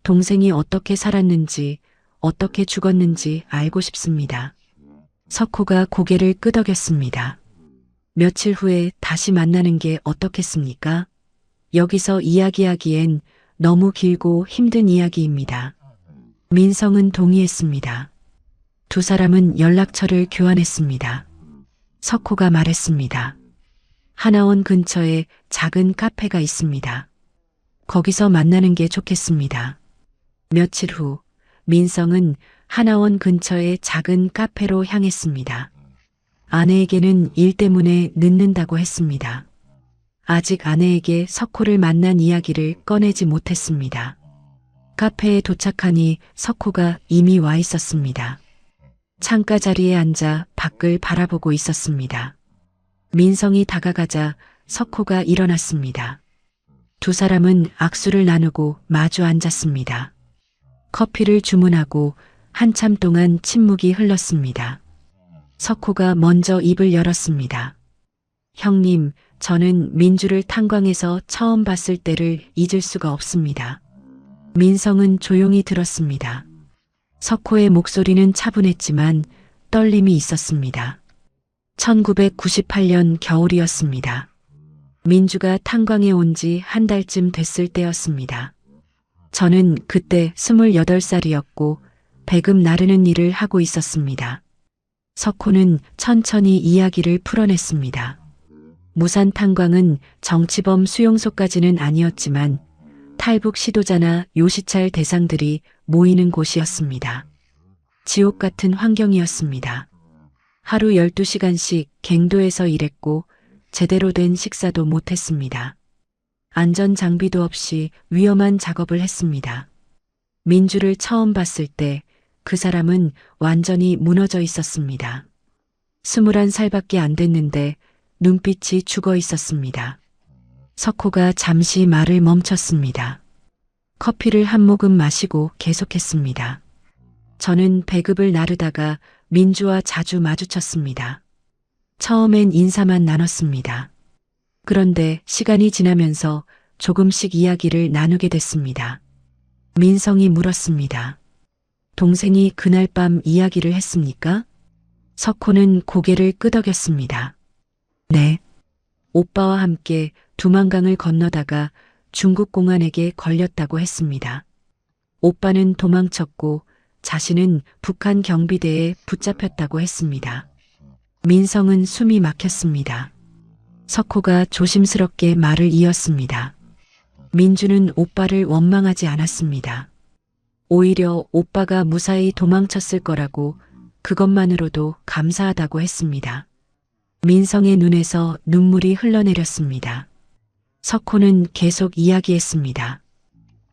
동생이 어떻게 살았는지, 어떻게 죽었는지 알고 싶습니다. 석호가 고개를 끄덕였습니다. 며칠 후에 다시 만나는 게 어떻겠습니까? 여기서 이야기하기엔 너무 길고 힘든 이야기입니다. 민성은 동의했습니다. 두 사람은 연락처를 교환했습니다. 석호가 말했습니다. 하나원 근처에 작은 카페가 있습니다. 거기서 만나는 게 좋겠습니다. 며칠 후 민성은 하나원 근처의 작은 카페로 향했습니다. 아내에게는 일 때문에 늦는다고 했습니다. 아직 아내에게 석호를 만난 이야기를 꺼내지 못했습니다. 카페에 도착하니 석호가 이미 와 있었습니다. 창가 자리에 앉아 밖을 바라보고 있었습니다. 민성이 다가가자 석호가 일어났습니다. 두 사람은 악수를 나누고 마주 앉았습니다. 커피를 주문하고 한참 동안 침묵이 흘렀습니다. 석호가 먼저 입을 열었습니다. 형님, 저는 민주를 탄광에서 처음 봤을 때를 잊을 수가 없습니다. 민성은 조용히 들었습니다. 석호의 목소리는 차분했지만 떨림이 있었습니다. 1998년 겨울이었습니다. 민주가 탄광에 온 지 한 달쯤 됐을 때였습니다. 저는 그때 28살이었고 배급 나르는 일을 하고 있었습니다. 석호는 천천히 이야기를 풀어냈습니다. 무산 탄광은 정치범 수용소까지는 아니었지만 탈북 시도자나 요시찰 대상들이 모이는 곳이었습니다. 지옥 같은 환경이었습니다. 하루 12시간씩 갱도에서 일했고 제대로 된 식사도 못했습니다. 안전 장비도 없이 위험한 작업을 했습니다. 민주를 처음 봤을 때 그 사람은 완전히 무너져 있었습니다. 21살밖에 안 됐는데 눈빛이 죽어 있었습니다. 석호가 잠시 말을 멈췄습니다. 커피를 한 모금 마시고 계속했습니다. 저는 배급을 나르다가 민주와 자주 마주쳤습니다. 처음엔 인사만 나눴습니다. 그런데 시간이 지나면서 조금씩 이야기를 나누게 됐습니다. 민성이 물었습니다. 동생이 그날 밤 이야기를 했습니까? 석호는 고개를 끄덕였습니다. 네. 오빠와 함께 두만강을 건너다가 중국 공안에게 걸렸다고 했습니다. 오빠는 도망쳤고 자신은 북한 경비대에 붙잡혔다고 했습니다. 민성은 숨이 막혔습니다. 석호가 조심스럽게 말을 이었습니다. 민주는 오빠를 원망하지 않았습니다. 오히려 오빠가 무사히 도망쳤을 거라고 그것만으로도 감사하다고 했습니다. 민성의 눈에서 눈물이 흘러내렸습니다. 석호는 계속 이야기했습니다.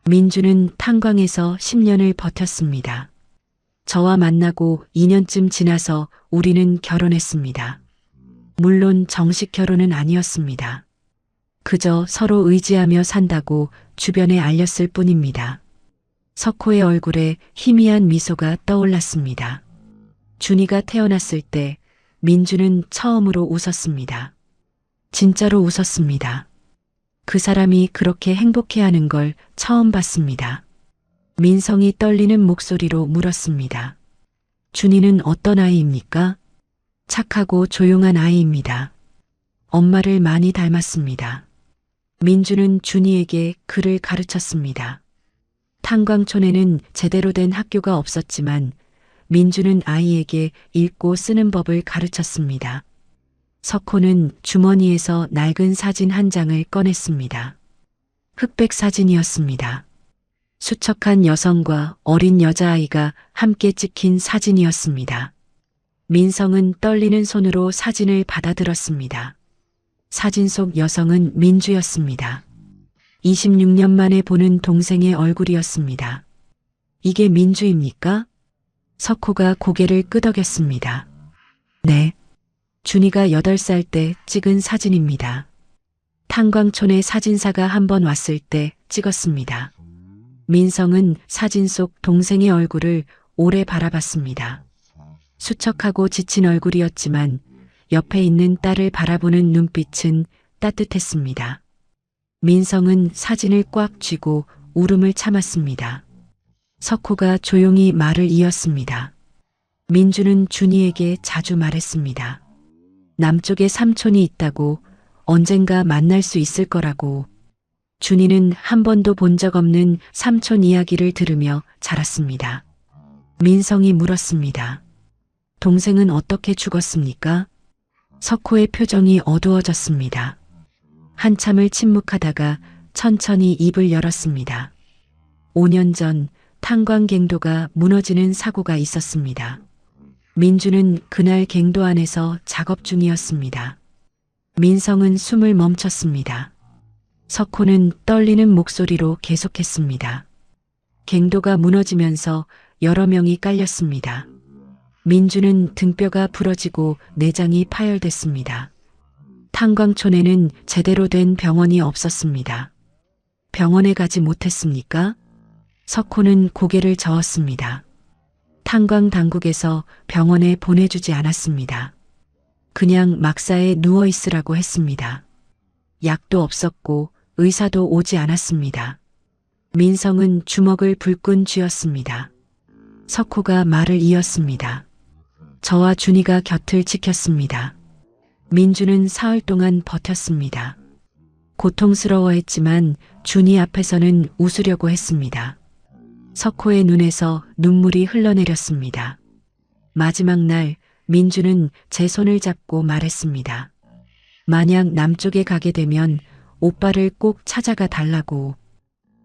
민주는 탄광에서 10년을 버텼습니다. 저와 만나고 2년쯤 지나서 우리는 결혼했습니다. 물론 정식 결혼은 아니었습니다. 그저 서로 의지하며 산다고 주변에 알렸을 뿐입니다. 석호의 얼굴에 희미한 미소가 떠올랐습니다. 준이가 태어났을 때 민주는 처음으로 웃었습니다. 진짜로 웃었습니다. 그 사람이 그렇게 행복해하는 걸 처음 봤습니다. 민성이 떨리는 목소리로 물었습니다. 준이는 어떤 아이입니까? 착하고 조용한 아이입니다. 엄마를 많이 닮았습니다. 민주는 준이에게 글을 가르쳤습니다. 탄광촌에는 제대로 된 학교가 없었지만 민주는 아이에게 읽고 쓰는 법을 가르쳤습니다. 석호는 주머니에서 낡은 사진 한 장을 꺼냈습니다. 흑백 사진이었습니다. 수척한 여성과 어린 여자아이가 함께 찍힌 사진이었습니다. 민성은 떨리는 손으로 사진을 받아들었습니다. 사진 속 여성은 민주였습니다. 26년 만에 보는 동생의 얼굴이었습니다. 이게 민주입니까? 석호가 고개를 끄덕였습니다. 네. 준이가 8살 때 찍은 사진입니다. 탄광촌에 사진사가 한 번 왔을 때 찍었습니다. 민성은 사진 속 동생의 얼굴을 오래 바라봤습니다. 수척하고 지친 얼굴이었지만 옆에 있는 딸을 바라보는 눈빛은 따뜻했습니다. 민성은 사진을 꽉 쥐고 울음을 참았습니다. 석호가 조용히 말을 이었습니다. 민주는 준이에게 자주 말했습니다. 남쪽에 삼촌이 있다고, 언젠가 만날 수 있을 거라고. 준이는 한 번도 본 적 없는 삼촌 이야기를 들으며 자랐습니다. 민성이 물었습니다. 동생은 어떻게 죽었습니까? 석호의 표정이 어두워졌습니다. 한참을 침묵하다가 천천히 입을 열었습니다. 5년 전 탄광갱도가 무너지는 사고가 있었습니다. 민주는 그날 갱도 안에서 작업 중이었습니다. 민성은 숨을 멈췄습니다. 석호는 떨리는 목소리로 계속했습니다. 갱도가 무너지면서 여러 명이 깔렸습니다. 민주는 등뼈가 부러지고 내장이 파열됐습니다. 탄광촌에는 제대로 된 병원이 없었습니다. 병원에 가지 못했습니까? 석호는 고개를 저었습니다. 탄광 당국에서 병원에 보내주지 않았습니다. 그냥 막사에 누워 있으라고 했습니다. 약도 없었고 의사도 오지 않았습니다. 민성은 주먹을 불끈 쥐었습니다. 석호가 말을 이었습니다. 저와 준이가 곁을 지켰습니다. 민주는 사흘 동안 버텼습니다. 고통스러워했지만 준이 앞에서는 웃으려고 했습니다. 석호의 눈에서 눈물이 흘러내렸습니다. 마지막 날 민주는 제 손을 잡고 말했습니다. 만약 남쪽에 가게 되면 오빠를 꼭 찾아가 달라고,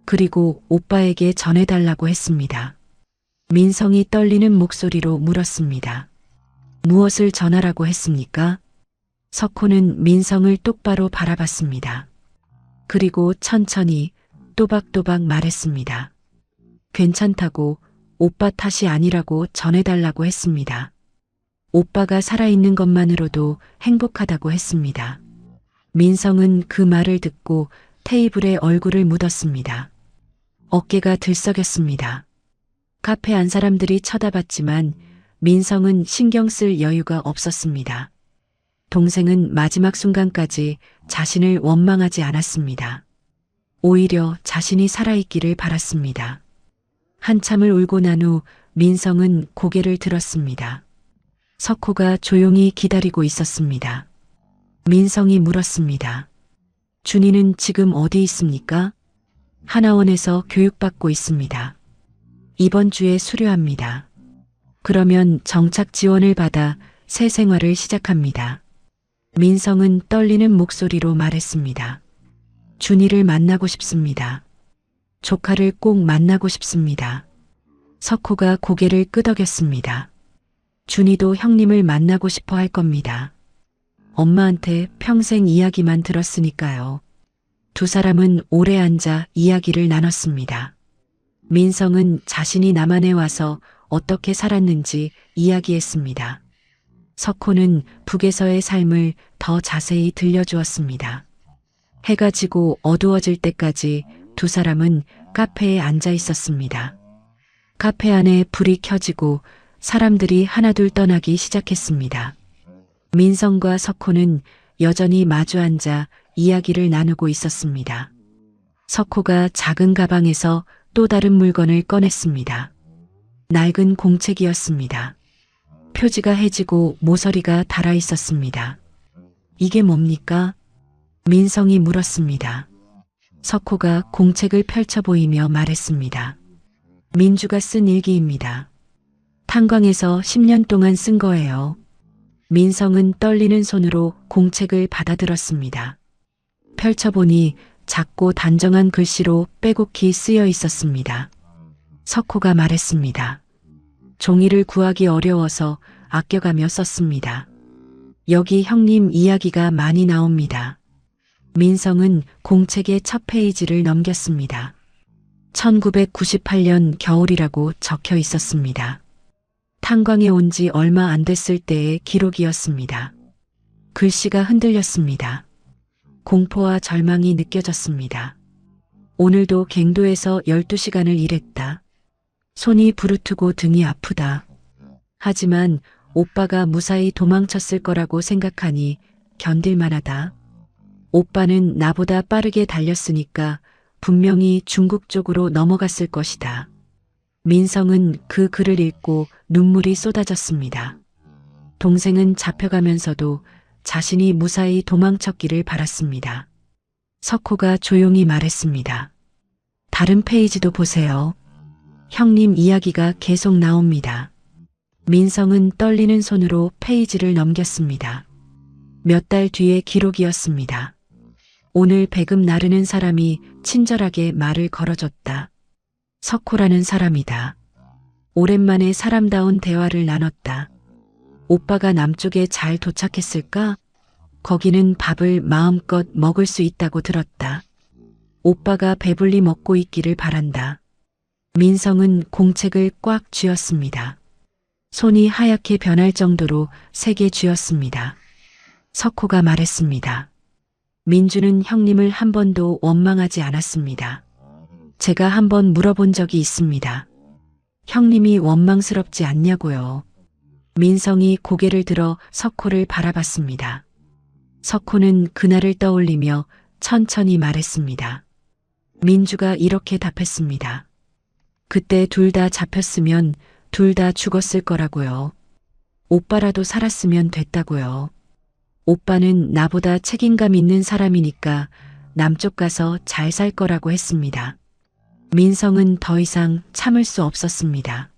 그리고 오빠에게 전해달라고 했습니다. 민성이 떨리는 목소리로 물었습니다. 무엇을 전하라고 했습니까? 석호는 민성을 똑바로 바라봤습니다. 그리고 천천히 또박또박 말했습니다. 괜찮다고, 오빠 탓이 아니라고 전해달라고 했습니다. 오빠가 살아있는 것만으로도 행복하다고 했습니다. 민성은 그 말을 듣고 테이블에 얼굴을 묻었습니다. 어깨가 들썩였습니다. 카페 안 사람들이 쳐다봤지만 민성은 신경 쓸 여유가 없었습니다. 동생은 마지막 순간까지 자신을 원망하지 않았습니다. 오히려 자신이 살아있기를 바랐습니다. 한참을 울고 난 후 민성은 고개를 들었습니다. 석호가 조용히 기다리고 있었습니다. 민성이 물었습니다. 준이는 지금 어디 있습니까? 하나원에서 교육받고 있습니다. 이번 주에 수료합니다. 그러면 정착 지원을 받아 새 생활을 시작합니다. 민성은 떨리는 목소리로 말했습니다. 준이를 만나고 싶습니다. 조카를 꼭 만나고 싶습니다. 석호가 고개를 끄덕였습니다. 준이도 형님을 만나고 싶어 할 겁니다. 엄마한테 평생 이야기만 들었으니까요. 두 사람은 오래 앉아 이야기를 나눴습니다. 민성은 자신이 남한에 와서 어떻게 살았는지 이야기했습니다. 석호는 북에서의 삶을 더 자세히 들려주었습니다. 해가 지고 어두워질 때까지 두 사람은 카페에 앉아 있었습니다. 카페 안에 불이 켜지고 사람들이 하나둘 떠나기 시작했습니다. 민성과 석호는 여전히 마주 앉아 이야기를 나누고 있었습니다. 석호가 작은 가방에서 또 다른 물건을 꺼냈습니다. 낡은 공책이었습니다. 표지가 해지고 모서리가 달아 있었습니다. 이게 뭡니까? 민성이 물었습니다. 석호가 공책을 펼쳐 보이며 말했습니다. 민주가 쓴 일기입니다. 탄광에서 10년 동안 쓴 거예요. 민성은 떨리는 손으로 공책을 받아들었습니다. 펼쳐보니 작고 단정한 글씨로 빼곡히 쓰여 있었습니다. 석호가 말했습니다. 종이를 구하기 어려워서 아껴가며 썼습니다. 여기 형님 이야기가 많이 나옵니다. 민성은 공책의 첫 페이지를 넘겼습니다. 1998년 겨울이라고 적혀 있었습니다. 탄광에 온 지 얼마 안 됐을 때의 기록이었습니다. 글씨가 흔들렸습니다. 공포와 절망이 느껴졌습니다. 오늘도 갱도에서 12시간을 일했다. 손이 부르트고 등이 아프다. 하지만 오빠가 무사히 도망쳤을 거라고 생각하니 견딜만하다. 오빠는 나보다 빠르게 달렸으니까 분명히 중국 쪽으로 넘어갔을 것이다. 민성은 그 글을 읽고 눈물이 쏟아졌습니다. 동생은 잡혀가면서도 자신이 무사히 도망쳤기를 바랐습니다. 석호가 조용히 말했습니다. 다른 페이지도 보세요. 형님 이야기가 계속 나옵니다. 민성은 떨리는 손으로 페이지를 넘겼습니다. 몇 달 뒤의 기록이었습니다. 오늘 배금 나르는 사람이 친절하게 말을 걸어줬다. 석호라는 사람이다. 오랜만에 사람다운 대화를 나눴다. 오빠가 남쪽에 잘 도착했을까? 거기는 밥을 마음껏 먹을 수 있다고 들었다. 오빠가 배불리 먹고 있기를 바란다. 민성은 공책을 꽉 쥐었습니다. 손이 하얗게 변할 정도로 세게 쥐었습니다. 석호가 말했습니다. 민주는 형님을 한 번도 원망하지 않았습니다. 제가 한 번 물어본 적이 있습니다. 형님이 원망스럽지 않냐고요. 민성이 고개를 들어 석호를 바라봤습니다. 석호는 그날을 떠올리며 천천히 말했습니다. 민주가 이렇게 답했습니다. 그때 둘 다 잡혔으면 둘 다 죽었을 거라고요. 오빠라도 살았으면 됐다고요. 오빠는 나보다 책임감 있는 사람이니까 남쪽 가서 잘 살 거라고 했습니다. 민성은 더 이상 참을 수 없었습니다.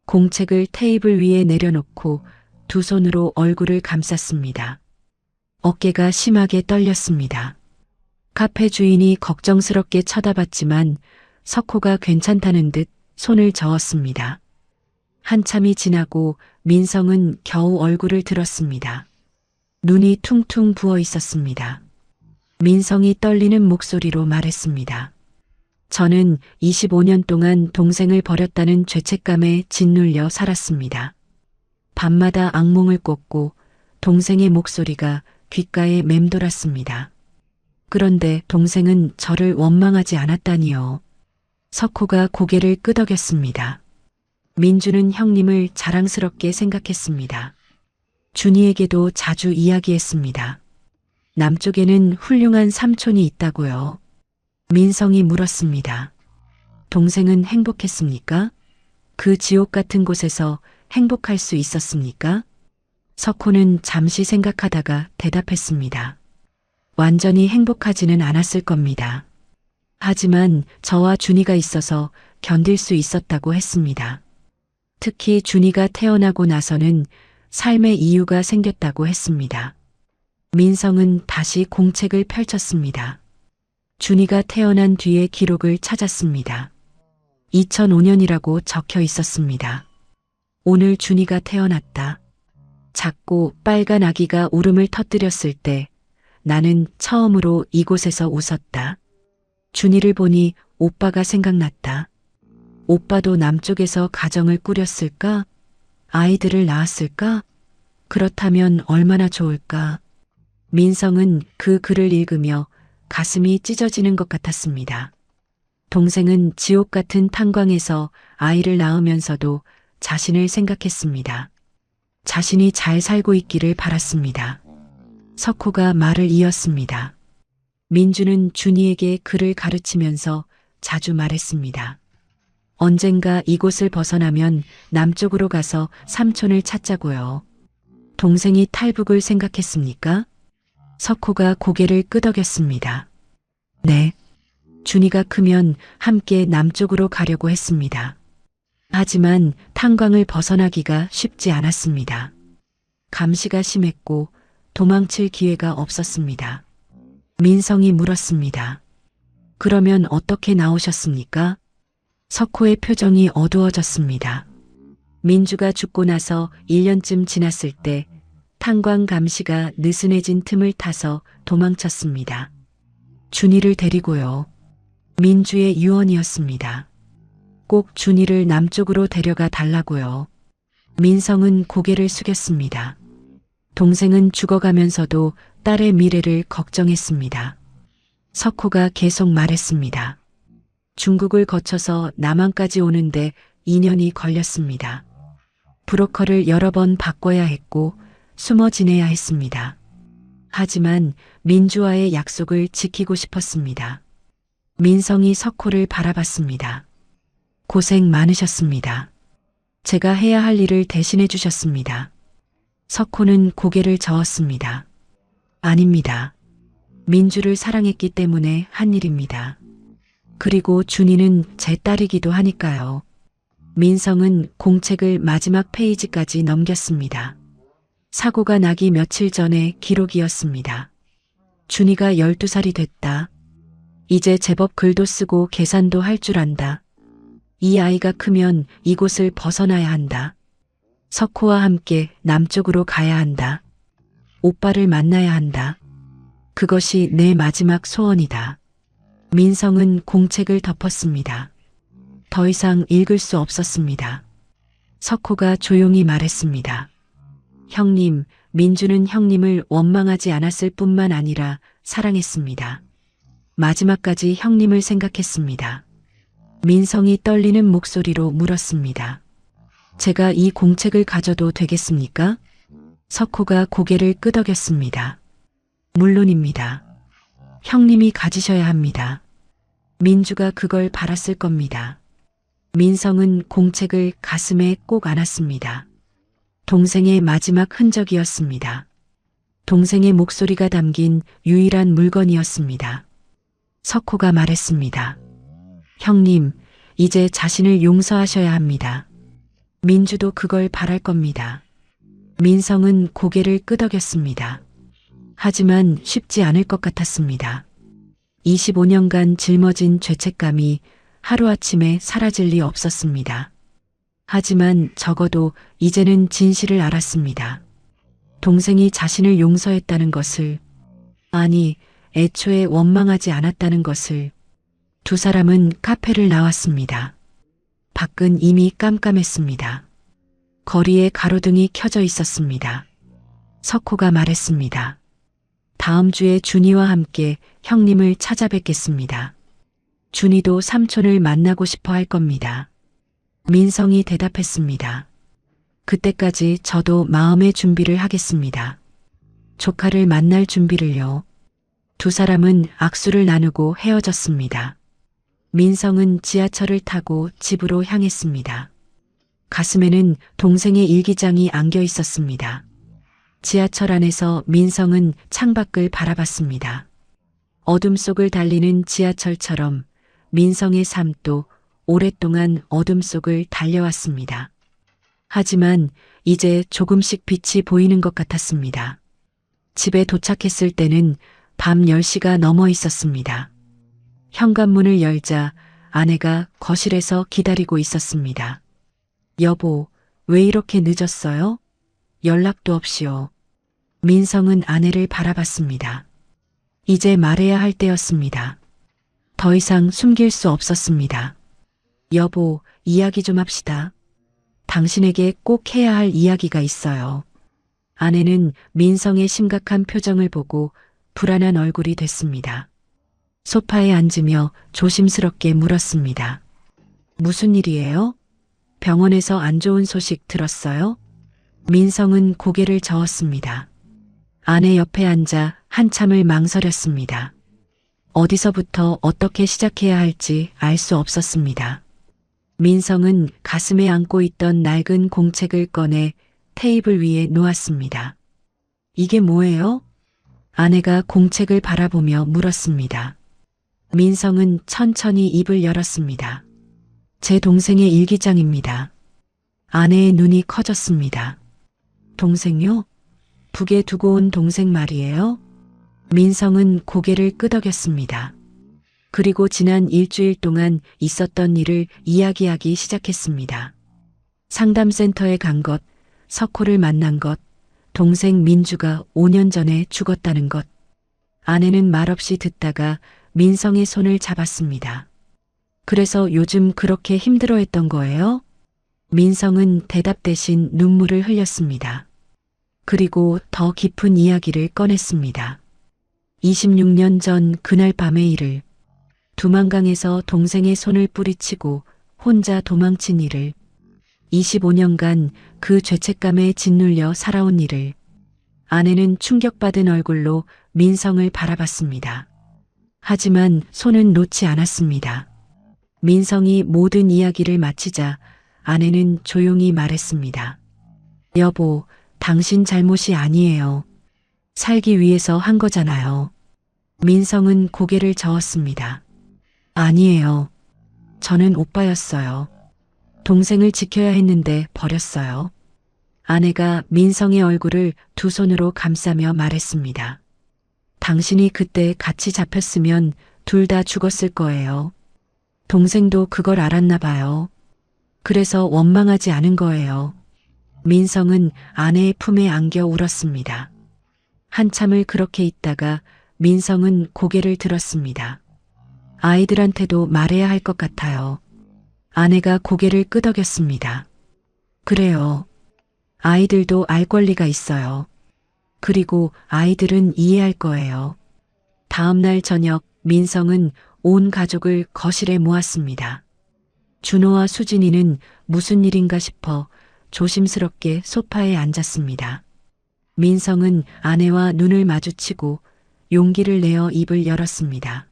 공책을 테이블 위에 내려놓고 두 손으로 얼굴을 감쌌습니다. 어깨가 심하게 떨렸습니다. 카페 주인이 걱정스럽게 쳐다봤지만 석호가 괜찮다는 듯 손을 저었습니다. 한참이 지나고 민성은 겨우 얼굴을 들었습니다. 눈이 퉁퉁 부어 있었습니다. 민성이 떨리는 목소리로 말했습니다. 저는 25년 동안 동생을 버렸다는 죄책감에 짓눌려 살았습니다. 밤마다 악몽을 꿨고 동생의 목소리가 귓가에 맴돌았습니다. 그런데 동생은 저를 원망하지 않았다니요. 석호가 고개를 끄덕였습니다. 민주는 형님을 자랑스럽게 생각했습니다. 준이에게도 자주 이야기했습니다. 남쪽에는 훌륭한 삼촌이 있다고요. 민성이 물었습니다. 동생은 행복했습니까? 그 지옥 같은 곳에서 행복할 수 있었습니까? 석호는 잠시 생각하다가 대답했습니다. 완전히 행복하지는 않았을 겁니다. 하지만 저와 준이가 있어서 견딜 수 있었다고 했습니다. 특히 준이가 태어나고 나서는 삶의 이유가 생겼다고 했습니다. 민성은 다시 공책을 펼쳤습니다. 준이가 태어난 뒤의 기록을 찾았습니다. 2005년이라고 적혀 있었습니다. 오늘 준이가 태어났다. 작고 빨간 아기가 울음을 터뜨렸을 때 나는 처음으로 이곳에서 웃었다. 준이를 보니 오빠가 생각났다. 오빠도 남쪽에서 가정을 꾸렸을까? 아이들을 낳았을까? 그렇다면 얼마나 좋을까? 민성은 그 글을 읽으며 가슴이 찢어지는 것 같았습니다. 동생은 지옥 같은 탄광에서 아이를 낳으면서도 자신을 생각했습니다. 자신이 잘 살고 있기를 바랐습니다. 석호가 말을 이었습니다. 민주는 준이에게 글을 가르치면서 자주 말했습니다. 언젠가 이곳을 벗어나면 남쪽으로 가서 삼촌을 찾자고요. 동생이 탈북을 생각했습니까? 석호가 고개를 끄덕였습니다. 네. 준이가 크면 함께 남쪽으로 가려고 했습니다. 하지만 탄광을 벗어나기가 쉽지 않았습니다. 감시가 심했고 도망칠 기회가 없었습니다. 민성이 물었습니다. 그러면 어떻게 나오셨습니까? 석호의 표정이 어두워졌습니다. 민주가 죽고 나서 1년쯤 지났을 때 탄광 감시가 느슨해진 틈을 타서 도망쳤습니다. 준이를 데리고요. 민주의 유언이었습니다. 꼭 준이를 남쪽으로 데려가 달라고요. 민성은 고개를 숙였습니다. 동생은 죽어가면서도 딸의 미래를 걱정했습니다. 석호가 계속 말했습니다. 중국을 거쳐서 남한까지 오는데 2년이 걸렸습니다. 브로커를 여러 번 바꿔야 했고 숨어 지내야 했습니다. 하지만 민주와의 약속을 지키고 싶었습니다. 민성이 석호를 바라봤습니다. 고생 많으셨습니다. 제가 해야 할 일을 대신해 주셨습니다. 석호는 고개를 저었습니다. 아닙니다. 민주를 사랑했기 때문에 한 일입니다. 그리고 준이는 제 딸이기도 하니까요. 민성은 공책을 마지막 페이지까지 넘겼습니다. 사고가 나기 며칠 전에 기록이었습니다. 준이가 12살이 됐다. 이제 제법 글도 쓰고 계산도 할 줄 안다. 이 아이가 크면 이곳을 벗어나야 한다. 석호와 함께 남쪽으로 가야 한다. 오빠를 만나야 한다. 그것이 내 마지막 소원이다. 민성은 공책을 덮었습니다. 더 이상 읽을 수 없었습니다. 석호가 조용히 말했습니다. 형님, 민주는 형님을 원망하지 않았을 뿐만 아니라 사랑했습니다. 마지막까지 형님을 생각했습니다. 민성이 떨리는 목소리로 물었습니다. 제가 이 공책을 가져도 되겠습니까? 석호가 고개를 끄덕였습니다. 물론입니다. 형님이 가지셔야 합니다. 민주가 그걸 바랐을 겁니다. 민성은 공책을 가슴에 꼭 안았습니다. 동생의 마지막 흔적이었습니다. 동생의 목소리가 담긴 유일한 물건이었습니다. 석호가 말했습니다. 형님, 이제 자신을 용서하셔야 합니다. 민주도 그걸 바랄 겁니다. 민성은 고개를 끄덕였습니다. 하지만 쉽지 않을 것 같았습니다. 25년간 짊어진 죄책감이 하루아침에 사라질 리 없었습니다. 하지만 적어도 이제는 진실을 알았습니다. 동생이 자신을 용서했다는 것을, 아니, 애초에 원망하지 않았다는 것을. 두 사람은 카페를 나왔습니다. 밖은 이미 깜깜했습니다. 거리에 가로등이 켜져 있었습니다. 석호가 말했습니다. 다음 주에 준이와 함께 형님을 찾아뵙겠습니다. 준이도 삼촌을 만나고 싶어 할 겁니다. 민성이 대답했습니다. 그때까지 저도 마음의 준비를 하겠습니다. 조카를 만날 준비를요. 두 사람은 악수를 나누고 헤어졌습니다. 민성은 지하철을 타고 집으로 향했습니다. 가슴에는 동생의 일기장이 안겨 있었습니다. 지하철 안에서 민성은 창밖을 바라봤습니다. 어둠 속을 달리는 지하철처럼 민성의 삶도 오랫동안 어둠 속을 달려왔습니다. 하지만 이제 조금씩 빛이 보이는 것 같았습니다. 집에 도착했을 때는 밤 10시가 넘어 있었습니다. 현관문을 열자 아내가 거실에서 기다리고 있었습니다. 여보, 왜 이렇게 늦었어요? 연락도 없이요. 민성은 아내를 바라봤습니다. 이제 말해야 할 때였습니다. 더 이상 숨길 수 없었습니다. 여보, 이야기 좀 합시다. 당신에게 꼭 해야 할 이야기가 있어요. 아내는 민성의 심각한 표정을 보고 불안한 얼굴이 됐습니다. 소파에 앉으며 조심스럽게 물었습니다. 무슨 일이에요? 병원에서 안 좋은 소식 들었어요? 민성은 고개를 저었습니다. 아내 옆에 앉아 한참을 망설였습니다. 어디서부터 어떻게 시작해야 할지 알 수 없었습니다. 민성은 가슴에 안고 있던 낡은 공책을 꺼내 테이블 위에 놓았습니다. 이게 뭐예요? 아내가 공책을 바라보며 물었습니다. 민성은 천천히 입을 열었습니다. 제 동생의 일기장입니다. 아내의 눈이 커졌습니다. 동생요? 북에 두고 온 동생 말이에요? 민성은 고개를 끄덕였습니다. 그리고 지난 일주일 동안 있었던 일을 이야기하기 시작했습니다. 상담센터에 간 것, 석호를 만난 것, 동생 민주가 5년 전에 죽었다는 것. 아내는 말없이 듣다가 민성의 손을 잡았습니다. 그래서 요즘 그렇게 힘들어했던 거예요? 민성은 대답 대신 눈물을 흘렸습니다. 그리고 더 깊은 이야기를 꺼냈습니다. 26년 전 그날 밤의 일을, 두만강에서 동생의 손을 뿌리치고 혼자 도망친 일을, 25년간 그 죄책감에 짓눌려 살아온 일을. 아내는 충격받은 얼굴로 민성을 바라봤습니다. 하지만 손은 놓지 않았습니다. 민성이 모든 이야기를 마치자 아내는 조용히 말했습니다. 여보, 당신 잘못이 아니에요. 살기 위해서 한 거잖아요. 민성은 고개를 저었습니다. 아니에요. 저는 오빠였어요. 동생을 지켜야 했는데 버렸어요. 아내가 민성의 얼굴을 두 손으로 감싸며 말했습니다. 당신이 그때 같이 잡혔으면 둘 다 죽었을 거예요. 동생도 그걸 알았나 봐요. 그래서 원망하지 않은 거예요. 민성은 아내의 품에 안겨 울었습니다. 한참을 그렇게 있다가 민성은 고개를 들었습니다. 아이들한테도 말해야 할 것 같아요. 아내가 고개를 끄덕였습니다. 그래요. 아이들도 알 권리가 있어요. 그리고 아이들은 이해할 거예요. 다음 날 저녁 민성은 온 가족을 거실에 모았습니다. 준호와 수진이는 무슨 일인가 싶어 조심스럽게 소파에 앉았습니다. 민성은 아내와 눈을 마주치고 용기를 내어 입을 열었습니다.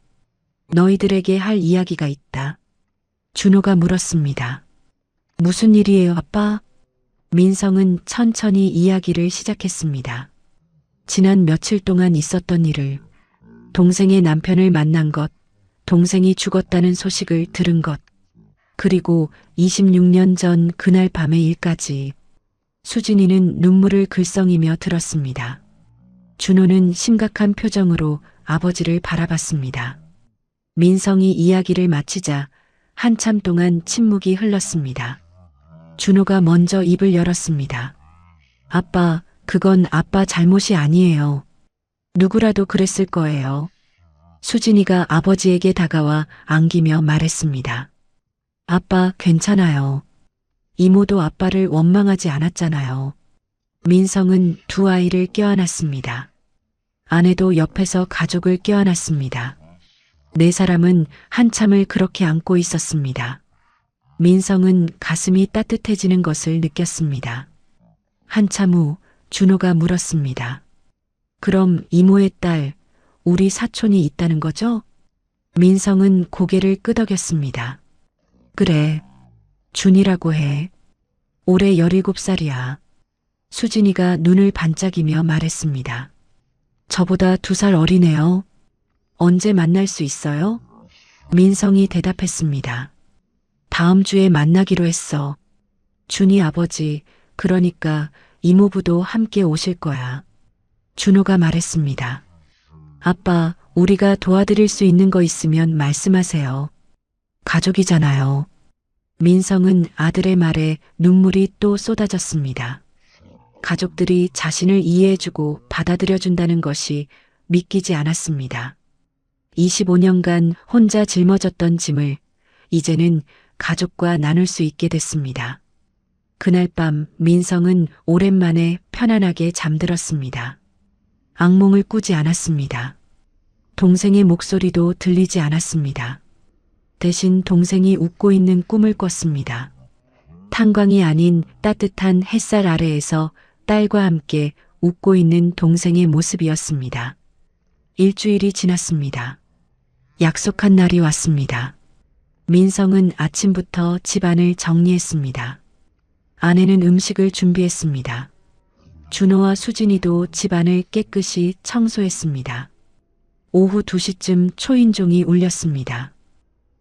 너희들에게 할 이야기가 있다. 준호가 물었습니다. 무슨 일이에요, 아빠? 민성은 천천히 이야기를 시작했습니다. 지난 며칠 동안 있었던 일을, 동생의 남편을 만난 것, 동생이 죽었다는 소식을 들은 것, 그리고 26년 전 그날 밤의 일까지. 수진이는 눈물을 글썽이며 들었습니다. 준호는 심각한 표정으로 아버지를 바라봤습니다. 민성이 이야기를 마치자 한참 동안 침묵이 흘렀습니다. 준호가 먼저 입을 열었습니다. 아빠, 그건 아빠 잘못이 아니에요. 누구라도 그랬을 거예요. 수진이가 아버지에게 다가와 안기며 말했습니다. 아빠, 괜찮아요. 이모도 아빠를 원망하지 않았잖아요. 민성은 두 아이를 껴안았습니다. 아내도 옆에서 가족을 껴안았습니다. 네 사람은 한참을 그렇게 안고 있었습니다. 민성은 가슴이 따뜻해지는 것을 느꼈습니다. 한참 후 준호가 물었습니다. 그럼 이모의 딸, 우리 사촌이 있다는 거죠? 민성은 고개를 끄덕였습니다. 그래, 준이라고 해. 올해 17살이야. 수진이가 눈을 반짝이며 말했습니다. 저보다 2살 어리네요. 언제 만날 수 있어요? 민성이 대답했습니다. 다음 주에 만나기로 했어. 준이 아버지, 그러니까 이모부도 함께 오실 거야. 준호가 말했습니다. 아빠, 우리가 도와드릴 수 있는 거 있으면 말씀하세요. 가족이잖아요. 민성은 아들의 말에 눈물이 또 쏟아졌습니다. 가족들이 자신을 이해해주고 받아들여준다는 것이 믿기지 않았습니다. 25년간 혼자 짊어졌던 짐을 이제는 가족과 나눌 수 있게 됐습니다. 그날 밤 민성은 오랜만에 편안하게 잠들었습니다. 악몽을 꾸지 않았습니다. 동생의 목소리도 들리지 않았습니다. 대신 동생이 웃고 있는 꿈을 꿨습니다. 탄광이 아닌 따뜻한 햇살 아래에서 딸과 함께 웃고 있는 동생의 모습이었습니다. 일주일이 지났습니다. 약속한 날이 왔습니다. 민성은 아침부터 집안을 정리했습니다. 아내는 음식을 준비했습니다. 준호와 수진이도 집안을 깨끗이 청소했습니다. 오후 2시쯤 초인종이 울렸습니다.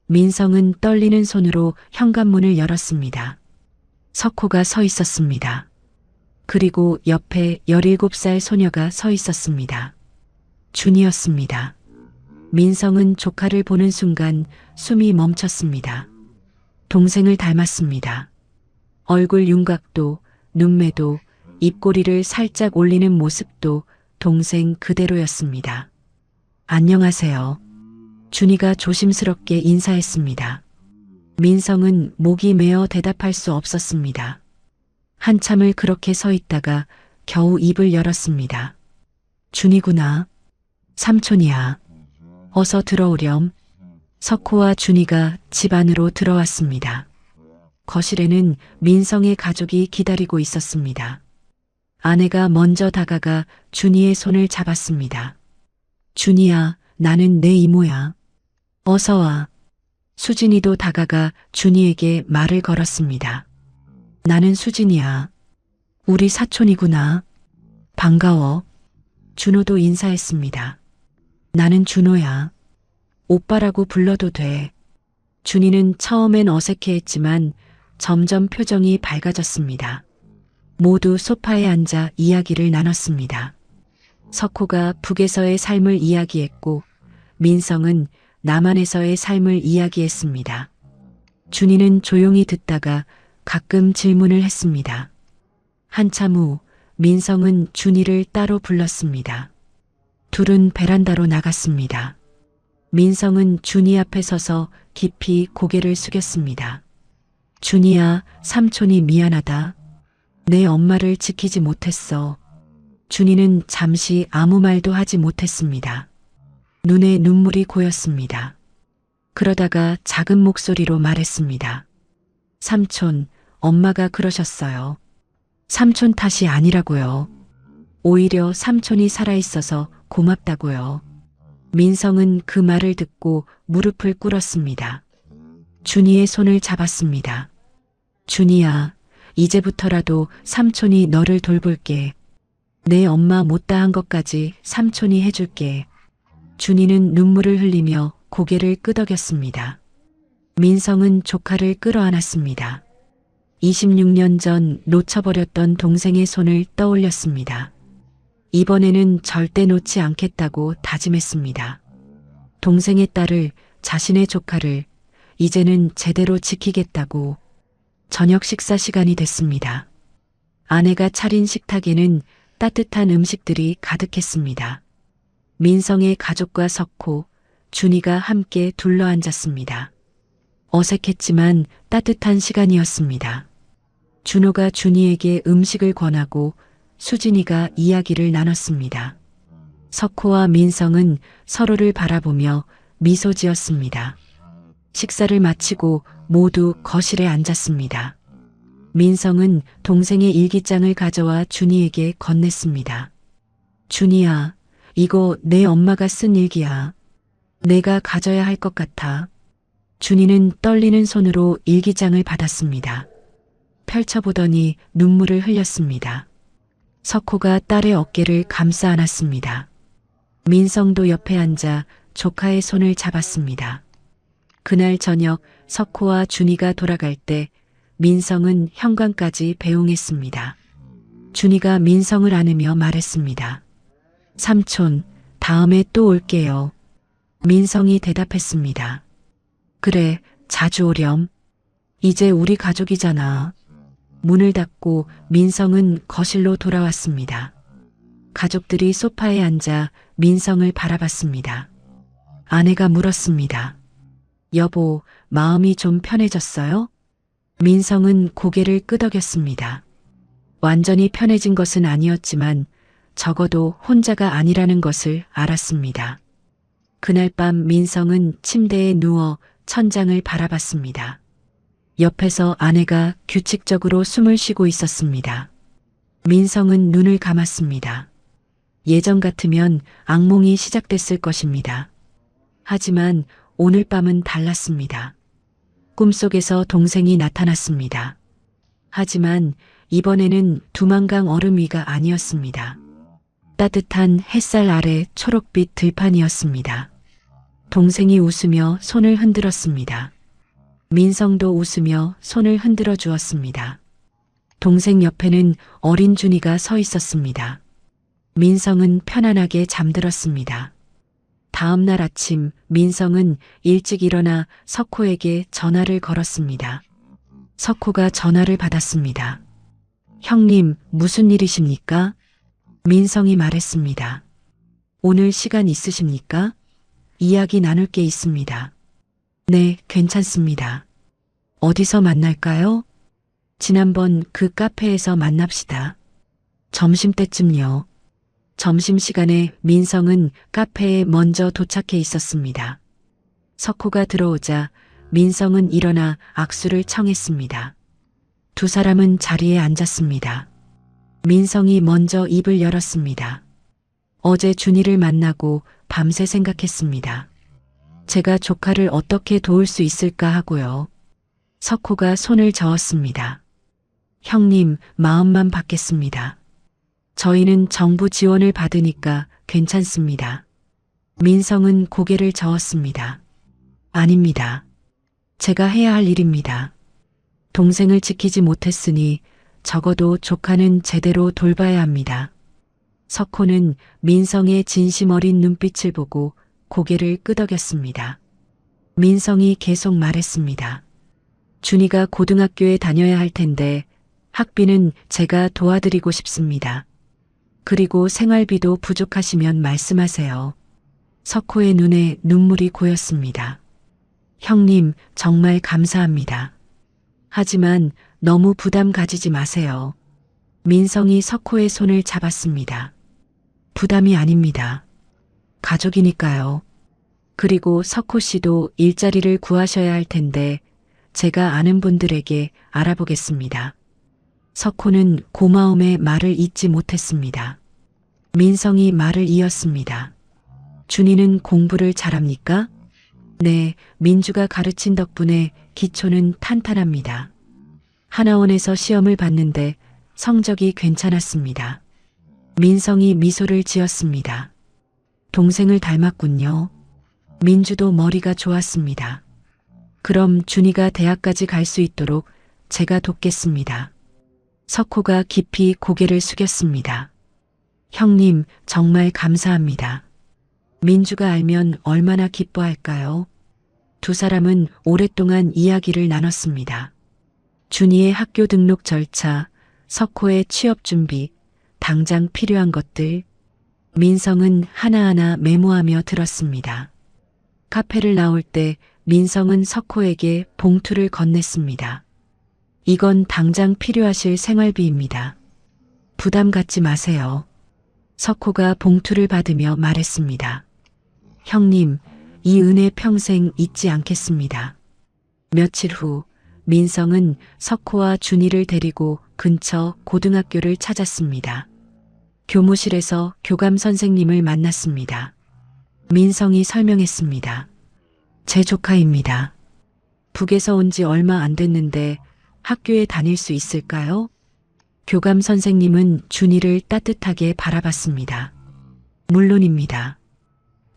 민성은 떨리는 손으로 현관문을 열었습니다. 석호가 서 있었습니다. 그리고 옆에 17살 소녀가 서 있었습니다. 준이었습니다. 민성은 조카를 보는 순간 숨이 멈췄습니다. 동생을 닮았습니다. 얼굴 윤곽도, 눈매도, 입꼬리를 살짝 올리는 모습도 동생 그대로였습니다. 안녕하세요. 준이가 조심스럽게 인사했습니다. 민성은 목이 메어 대답할 수 없었습니다. 한참을 그렇게 서 있다가 겨우 입을 열었습니다. 준이구나. 삼촌이야. 어서 들어오렴. 석호와 준이가 집 안으로 들어왔습니다. 거실에는 민성의 가족이 기다리고 있었습니다. 아내가 먼저 다가가 준이의 손을 잡았습니다. 준이야, 나는 내 이모야. 어서 와. 수진이도 다가가 준이에게 말을 걸었습니다. 나는 수진이야. 우리 사촌이구나. 반가워. 준호도 인사했습니다. 나는 준호야. 오빠라고 불러도 돼. 준이는 처음엔 어색해했지만 점점 표정이 밝아졌습니다. 모두 소파에 앉아 이야기를 나눴습니다. 석호가 북에서의 삶을 이야기했고 민성은 남한에서의 삶을 이야기했습니다. 준이는 조용히 듣다가 가끔 질문을 했습니다. 한참 후 민성은 준이를 따로 불렀습니다. 둘은 베란다로 나갔습니다. 민성은 준이 앞에 서서 깊이 고개를 숙였습니다. 준이야, 삼촌이 미안하다. 내 엄마를 지키지 못했어. 준이는 잠시 아무 말도 하지 못했습니다. 눈에 눈물이 고였습니다. 그러다가 작은 목소리로 말했습니다. 삼촌, 엄마가 그러셨어요. 삼촌 탓이 아니라고요. 오히려 삼촌이 살아있어서 고맙다고요. 민성은 그 말을 듣고 무릎을 꿇었습니다. 준이의 손을 잡았습니다. 준이야, 이제부터라도 삼촌이 너를 돌볼게. 내 엄마 못다한 것까지 삼촌이 해줄게. 준이는 눈물을 흘리며 고개를 끄덕였습니다. 민성은 조카를 끌어안았습니다. 26년 전 놓쳐버렸던 동생의 손을 떠올렸습니다. 이번에는 절대 놓지 않겠다고 다짐했습니다. 동생의 딸을, 자신의 조카를 이제는 제대로 지키겠다고. 저녁 식사 시간이 됐습니다. 아내가 차린 식탁에는 따뜻한 음식들이 가득했습니다. 민성의 가족과 석호, 준이가 함께 둘러앉았습니다. 어색했지만 따뜻한 시간이었습니다. 준호가 준이에게 음식을 권하고 수진이가 이야기를 나눴습니다. 석호와 민성은 서로를 바라보며 미소 지었습니다. 식사를 마치고 모두 거실에 앉았습니다. 민성은 동생의 일기장을 가져와 준이에게 건넸습니다. 준이야, 이거 내 엄마가 쓴 일기야. 내가 가져야 할 것 같아. 준이는 떨리는 손으로 일기장을 받았습니다. 펼쳐보더니 눈물을 흘렸습니다. 석호가 딸의 어깨를 감싸 안았습니다. 민성도 옆에 앉아 조카의 손을 잡았습니다. 그날 저녁 석호와 준이가 돌아갈 때 민성은 현관까지 배웅했습니다. 준이가 민성을 안으며 말했습니다. 삼촌, 다음에 또 올게요. 민성이 대답했습니다. 그래, 자주 오렴. 이제 우리 가족이잖아. 문을 닫고 민성은 거실로 돌아왔습니다. 가족들이 소파에 앉아 민성을 바라봤습니다. 아내가 물었습니다. 여보, 마음이 좀 편해졌어요? 민성은 고개를 끄덕였습니다. 완전히 편해진 것은 아니었지만 적어도 혼자가 아니라는 것을 알았습니다. 그날 밤 민성은 침대에 누워 천장을 바라봤습니다. 옆에서 아내가 규칙적으로 숨을 쉬고 있었습니다. 민성은 눈을 감았습니다. 예전 같으면 악몽이 시작됐을 것입니다. 하지만 오늘 밤은 달랐습니다. 꿈속에서 동생이 나타났습니다. 하지만 이번에는 두만강 얼음 위가 아니었습니다. 따뜻한 햇살 아래 초록빛 들판이었습니다. 동생이 웃으며 손을 흔들었습니다. 민성도 웃으며 손을 흔들어 주었습니다. 동생 옆에는 어린 준이가 서 있었습니다. 민성은 편안하게 잠들었습니다. 다음 날 아침 민성은 일찍 일어나 석호에게 전화를 걸었습니다. 석호가 전화를 받았습니다. 형님, 무슨 일이십니까? 민성이 말했습니다. 오늘 시간 있으십니까? 이야기 나눌 게 있습니다. 네, 괜찮습니다. 어디서 만날까요? 지난번 그 카페에서 만납시다. 점심때쯤요. 점심시간에 민성은 카페에 먼저 도착해 있었습니다. 석호가 들어오자 민성은 일어나 악수를 청했습니다. 두 사람은 자리에 앉았습니다. 민성이 먼저 입을 열었습니다. 어제 준이를 만나고 밤새 생각했습니다. 제가 조카를 어떻게 도울 수 있을까 하고요. 석호가 손을 저었습니다. 형님, 마음만 받겠습니다. 저희는 정부 지원을 받으니까 괜찮습니다. 민성은 고개를 저었습니다. 아닙니다. 제가 해야 할 일입니다. 동생을 지키지 못했으니 적어도 조카는 제대로 돌봐야 합니다. 석호는 민성의 진심 어린 눈빛을 보고 고개를 끄덕였습니다. 민성이 계속 말했습니다. 준이가 고등학교에 다녀야 할 텐데 학비는 제가 도와드리고 싶습니다. 그리고 생활비도 부족하시면 말씀하세요. 석호의 눈에 눈물이 고였습니다. 형님, 정말 감사합니다. 하지만 너무 부담 가지지 마세요. 민성이 석호의 손을 잡았습니다. 부담이 아닙니다. 가족이니까요. 그리고 석호 씨도 일자리를 구하셔야 할 텐데 제가 아는 분들에게 알아보겠습니다. 석호는 고마움의 말을 잇지 못했습니다. 민성이 말을 이었습니다. 준이는 공부를 잘합니까? 네, 민주가 가르친 덕분에 기초는 탄탄합니다. 하나원에서 시험을 봤는데 성적이 괜찮았습니다. 민성이 미소를 지었습니다. 동생을 닮았군요. 민주도 머리가 좋았습니다. 그럼 준이가 대학까지 갈 수 있도록 제가 돕겠습니다. 석호가 깊이 고개를 숙였습니다. 형님, 정말 감사합니다. 민주가 알면 얼마나 기뻐할까요? 두 사람은 오랫동안 이야기를 나눴습니다. 준이의 학교 등록 절차, 석호의 취업 준비, 당장 필요한 것들. 민성은 하나하나 메모하며 들었습니다. 카페를 나올 때 민성은 석호에게 봉투를 건넸습니다. 이건 당장 필요하실 생활비입니다. 부담 갖지 마세요. 석호가 봉투를 받으며 말했습니다. 형님, 이 은혜 평생 잊지 않겠습니다. 며칠 후 민성은 석호와 준이를 데리고 근처 고등학교를 찾았습니다. 교무실에서 교감 선생님을 만났습니다. 민성이 설명했습니다. 제 조카입니다. 북에서 온 지 얼마 안 됐는데 학교에 다닐 수 있을까요? 교감 선생님은 준이를 따뜻하게 바라봤습니다. 물론입니다.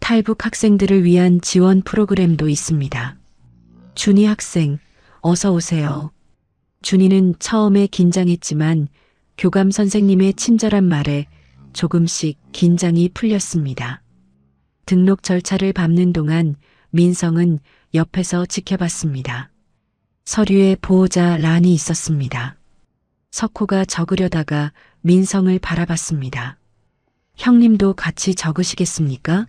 탈북 학생들을 위한 지원 프로그램도 있습니다. 준이 학생, 어서 오세요. 준이는 처음에 긴장했지만 교감 선생님의 친절한 말에 조금씩 긴장이 풀렸습니다. 등록 절차를 밟는 동안 민성은 옆에서 지켜봤습니다. 서류에 보호자 란이 있었습니다. 석호가 적으려다가 민성을 바라봤습니다. 형님도 같이 적으시겠습니까?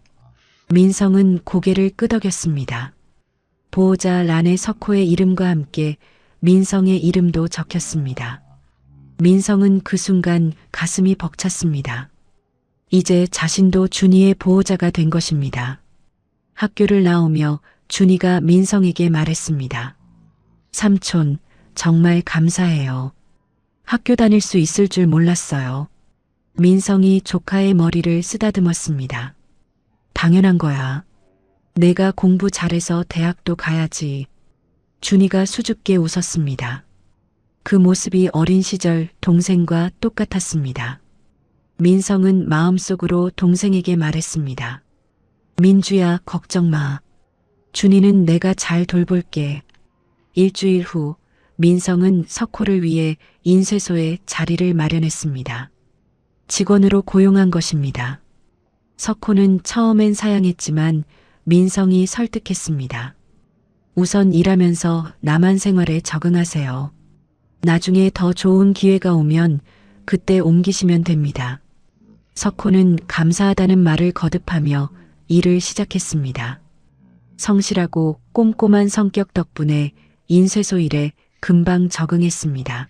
민성은 고개를 끄덕였습니다. 보호자 란에 석호의 이름과 함께 민성의 이름도 적혔습니다. 민성은 그 순간 가슴이 벅찼습니다. 이제 자신도 준이의 보호자가 된 것입니다. 학교를 나오며 준이가 민성에게 말했습니다. 삼촌, 정말 감사해요. 학교 다닐 수 있을 줄 몰랐어요. 민성이 조카의 머리를 쓰다듬었습니다. 당연한 거야. 내가 공부 잘해서 대학도 가야지. 준이가 수줍게 웃었습니다. 그 모습이 어린 시절 동생과 똑같았습니다. 민성은 마음속으로 동생에게 말했습니다. 민주야, 걱정 마. 준이는 내가 잘 돌볼게. 일주일 후 민성은 석호를 위해 인쇄소에 자리를 마련했습니다. 직원으로 고용한 것입니다. 석호는 처음엔 사양했지만 민성이 설득했습니다. 우선 일하면서 남한 생활에 적응하세요. 나중에 더 좋은 기회가 오면 그때 옮기시면 됩니다. 석호는 감사하다는 말을 거듭하며 일을 시작했습니다. 성실하고 꼼꼼한 성격 덕분에 인쇄소 일에 금방 적응했습니다.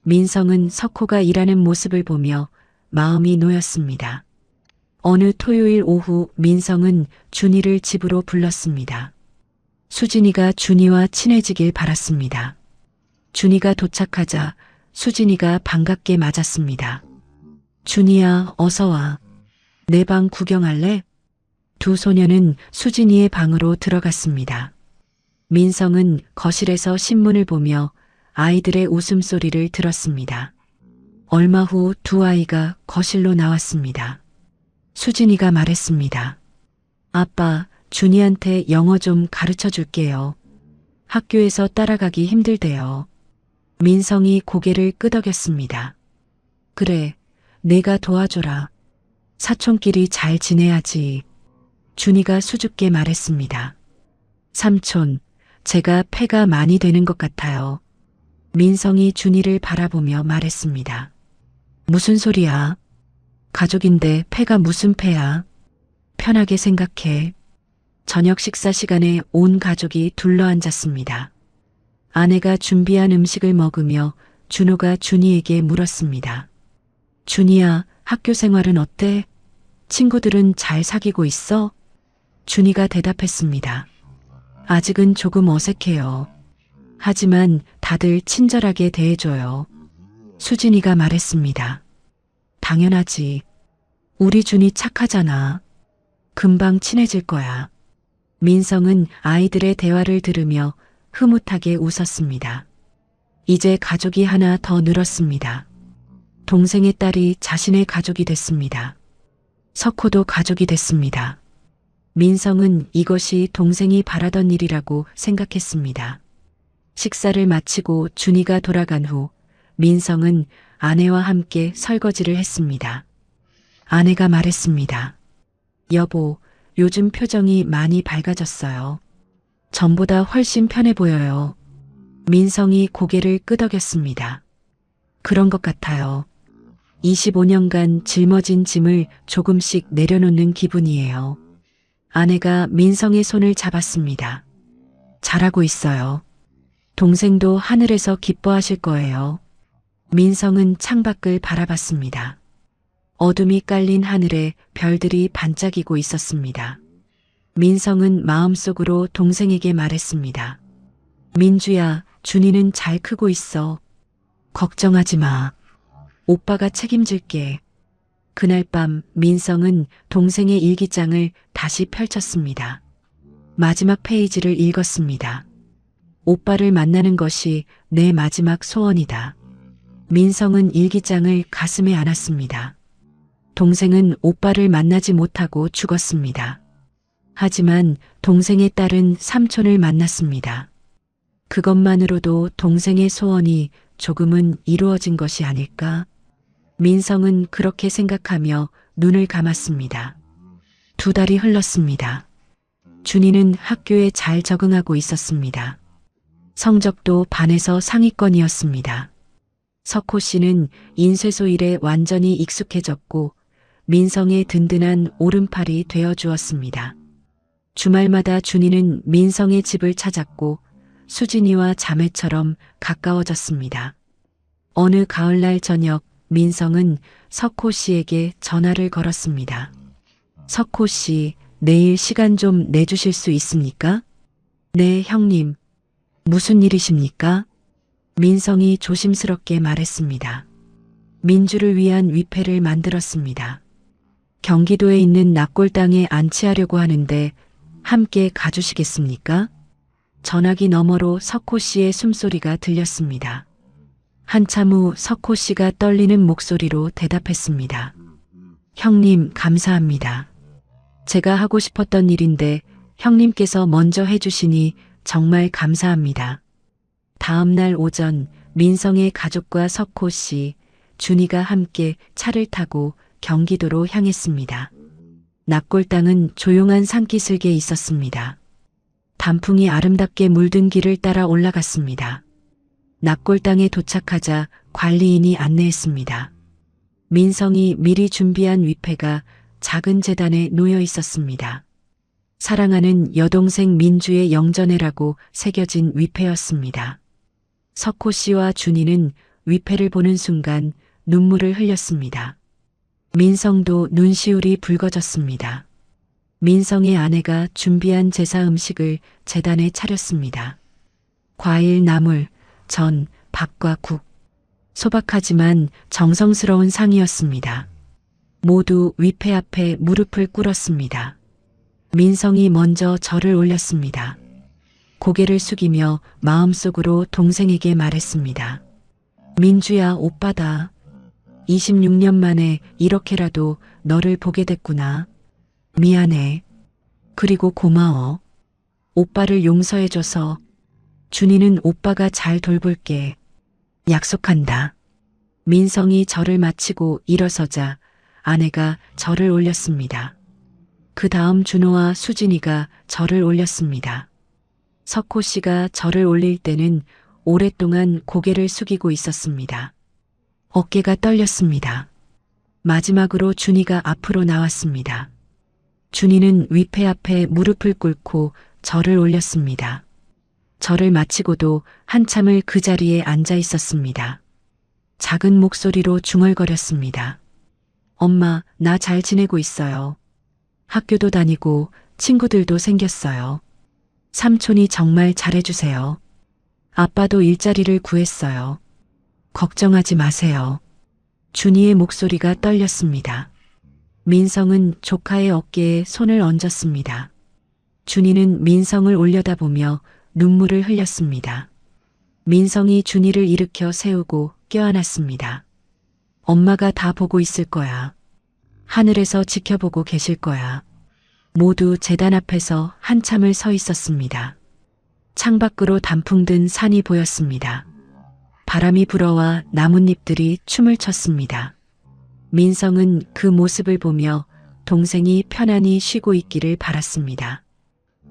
민성은 석호가 일하는 모습을 보며 마음이 놓였습니다. 어느 토요일 오후 민성은 준이를 집으로 불렀습니다. 수진이가 준이와 친해지길 바랐습니다. 준이가 도착하자 수진이가 반갑게 맞았습니다. 준이야, 어서 와. 내 방 구경할래? 두 소녀는 수진이의 방으로 들어갔습니다. 민성은 거실에서 신문을 보며 아이들의 웃음소리를 들었습니다. 얼마 후 두 아이가 거실로 나왔습니다. 수진이가 말했습니다. 아빠, 준이한테 영어 좀 가르쳐 줄게요. 학교에서 따라가기 힘들대요. 민성이 고개를 끄덕였습니다. 그래, 내가 도와줘라. 사촌끼리 잘 지내야지. 준이가 수줍게 말했습니다. 삼촌, 제가 패가 많이 되는 것 같아요. 민성이 준이를 바라보며 말했습니다. 무슨 소리야? 가족인데 패가 무슨 패야? 편하게 생각해. 저녁 식사 시간에 온 가족이 둘러앉았습니다. 아내가 준비한 음식을 먹으며 준호가 준이에게 물었습니다. 준이야, 학교 생활은 어때? 친구들은 잘 사귀고 있어? 준이가 대답했습니다. 아직은 조금 어색해요. 하지만 다들 친절하게 대해줘요. 수진이가 말했습니다. 당연하지. 우리 준이 착하잖아. 금방 친해질 거야. 민성은 아이들의 대화를 들으며 흐뭇하게 웃었습니다. 이제 가족이 하나 더 늘었습니다. 동생의 딸이 자신의 가족이 됐습니다. 석호도 가족이 됐습니다. 민성은 이것이 동생이 바라던 일이라고 생각했습니다. 식사를 마치고 준이가 돌아간 후 민성은 아내와 함께 설거지를 했습니다. 아내가 말했습니다. 여보, 요즘 표정이 많이 밝아졌어요. 전보다 훨씬 편해 보여요. 민성이 고개를 끄덕였습니다. 그런 것 같아요. 25년간 짊어진 짐을 조금씩 내려놓는 기분이에요. 아내가 민성의 손을 잡았습니다. 잘하고 있어요. 동생도 하늘에서 기뻐하실 거예요. 민성은 창밖을 바라봤습니다. 어둠이 깔린 하늘에 별들이 반짝이고 있었습니다. 민성은 마음속으로 동생에게 말했습니다. 민주야, 준이는 잘 크고 있어. 걱정하지 마. 오빠가 책임질게. 그날 밤 민성은 동생의 일기장을 다시 펼쳤습니다. 마지막 페이지를 읽었습니다. 오빠를 만나는 것이 내 마지막 소원이다. 민성은 일기장을 가슴에 안았습니다. 동생은 오빠를 만나지 못하고 죽었습니다. 하지만 동생의 딸은 삼촌을 만났습니다. 그것만으로도 동생의 소원이 조금은 이루어진 것이 아닐까? 민성은 그렇게 생각하며 눈을 감았습니다. 2달이 흘렀습니다. 준이는 학교에 잘 적응하고 있었습니다. 성적도 반에서 상위권이었습니다. 석호 씨는 인쇄소 일에 완전히 익숙해졌고 민성의 든든한 오른팔이 되어 주었습니다. 주말마다 준이는 민성의 집을 찾았고 수진이와 자매처럼 가까워졌습니다. 어느 가을날 저녁 민성은 석호 씨에게 전화를 걸었습니다. 석호 씨, 내일 시간 좀 내주실 수 있습니까? 네, 형님. 무슨 일이십니까? 민성이 조심스럽게 말했습니다. 민주를 위한 위패를 만들었습니다. 경기도에 있는 납골 땅에 안치하려고 하는데 함께 가주시겠습니까? 전화기 너머로 석호 씨의 숨소리가 들렸습니다. 한참 후 석호 씨가 떨리는 목소리로 대답했습니다. 형님, 감사합니다. 제가 하고 싶었던 일인데 형님께서 먼저 해주시니 정말 감사합니다. 다음 날 오전 민성의 가족과 석호 씨, 준이가 함께 차를 타고 경기도로 향했습니다. 납골 땅은 조용한 산기슭에 있었습니다. 단풍이 아름답게 물든 길을 따라 올라갔습니다. 납골 땅에 도착하자 관리인이 안내했습니다. 민성이 미리 준비한 위패가 작은 제단에 놓여 있었습니다. 사랑하는 여동생 민주의 영전해라고 새겨진 위패였습니다. 석호 씨와 준이는 위패를 보는 순간 눈물을 흘렸습니다. 민성도 눈시울이 붉어졌습니다. 민성의 아내가 준비한 제사 음식을 제단에 차렸습니다. 과일, 나물, 전, 밥과 국. 소박하지만 정성스러운 상이었습니다. 모두 위패 앞에 무릎을 꿇었습니다. 민성이 먼저 절을 올렸습니다. 고개를 숙이며 마음속으로 동생에게 말했습니다. 민주야, 오빠다. 26년 만에 이렇게라도 너를 보게 됐구나. 미안해. 그리고 고마워. 오빠를 용서해줘서. 준이는 오빠가 잘 돌볼게. 약속한다. 민성이 절을 마치고 일어서자 아내가 절을 올렸습니다. 그 다음 준호와 수진이가 절을 올렸습니다. 석호 씨가 절을 올릴 때는 오랫동안 고개를 숙이고 있었습니다. 어깨가 떨렸습니다. 마지막으로 준이가 앞으로 나왔습니다. 준이는 위패 앞에 무릎을 꿇고 절을 올렸습니다. 절을 마치고도 한참을 그 자리에 앉아 있었습니다. 작은 목소리로 중얼거렸습니다. 엄마, 나 잘 지내고 있어요. 학교도 다니고 친구들도 생겼어요. 삼촌이 정말 잘해주세요. 아빠도 일자리를 구했어요. 걱정하지 마세요. 준이의 목소리가 떨렸습니다. 민성은 조카의 어깨에 손을 얹었습니다. 준이는 민성을 올려다보며 눈물을 흘렸습니다. 민성이 준이를 일으켜 세우고 껴안았습니다. 엄마가 다 보고 있을 거야. 하늘에서 지켜보고 계실 거야. 모두 제단 앞에서 한참을 서 있었습니다. 창밖으로 단풍 든 산이 보였습니다. 바람이 불어와 나뭇잎들이 춤을 췄습니다. 민성은 그 모습을 보며 동생이 편안히 쉬고 있기를 바랐습니다.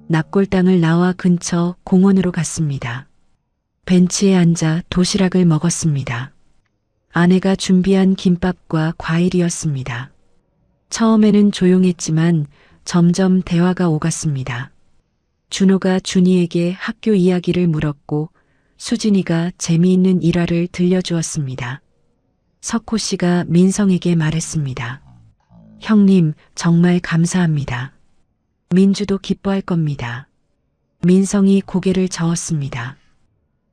납골당을 나와 근처 공원으로 갔습니다. 벤치에 앉아 도시락을 먹었습니다. 아내가 준비한 김밥과 과일이었습니다. 처음에는 조용했지만 점점 대화가 오갔습니다. 준호가 준이에게 학교 이야기를 물었고 수진이가 재미있는 일화를 들려주었습니다. 석호 씨가 민성에게 말했습니다. 형님, 정말 감사합니다. 민주도 기뻐할 겁니다. 민성이 고개를 저었습니다.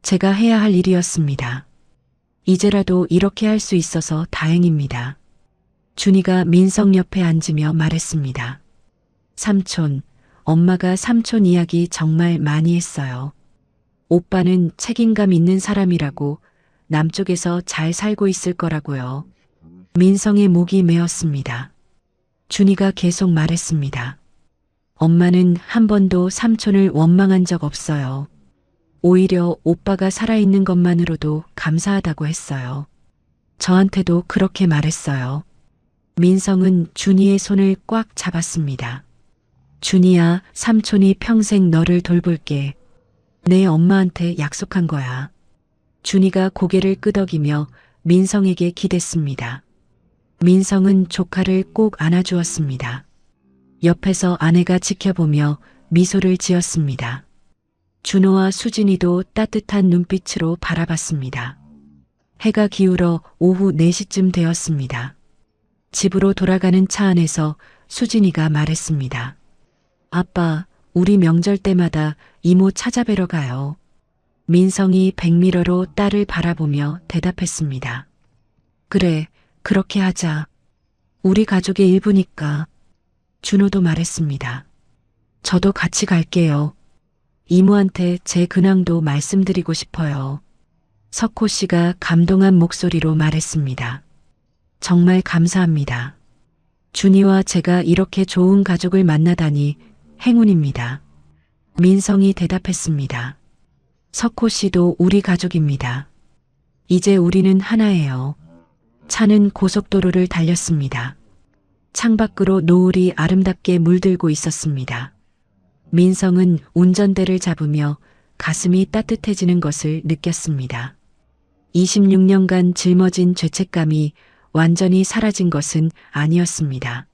제가 해야 할 일이었습니다. 이제라도 이렇게 할 수 있어서 다행입니다. 준이가 민성 옆에 앉으며 말했습니다. 삼촌, 엄마가 삼촌 이야기 정말 많이 했어요. 오빠는 책임감 있는 사람이라고, 남쪽에서 잘 살고 있을 거라고요. 민성의 목이 메었습니다. 준이가 계속 말했습니다. 엄마는 한 번도 삼촌을 원망한 적 없어요. 오히려 오빠가 살아있는 것만으로도 감사하다고 했어요. 저한테도 그렇게 말했어요. 민성은 준이의 손을 꽉 잡았습니다. 준이야, 삼촌이 평생 너를 돌볼게. 내 엄마한테 약속한 거야. 준이가 고개를 끄덕이며 민성에게 기댔습니다. 민성은 조카를 꼭 안아주었습니다. 옆에서 아내가 지켜보며 미소를 지었습니다. 준호와 수진이도 따뜻한 눈빛으로 바라봤습니다. 해가 기울어 오후 4시쯤 되었습니다. 집으로 돌아가는 차 안에서 수진이가 말했습니다. 아빠, 우리 명절 때마다 이모 찾아뵈러 가요. 민성이 백미러로 딸을 바라보며 대답했습니다. 그래, 그렇게 하자. 우리 가족의 일부니까. 준호도 말했습니다. 저도 같이 갈게요. 이모한테 제 근황도 말씀드리고 싶어요. 석호 씨가 감동한 목소리로 말했습니다. 정말 감사합니다. 준이와 제가 이렇게 좋은 가족을 만나다니 행운입니다. 민성이 대답했습니다. 석호 씨도 우리 가족입니다. 이제 우리는 하나예요. 차는 고속도로를 달렸습니다. 창밖으로 노을이 아름답게 물들고 있었습니다. 민성은 운전대를 잡으며 가슴이 따뜻해지는 것을 느꼈습니다. 26년간 짊어진 죄책감이 완전히 사라진 것은 아니었습니다.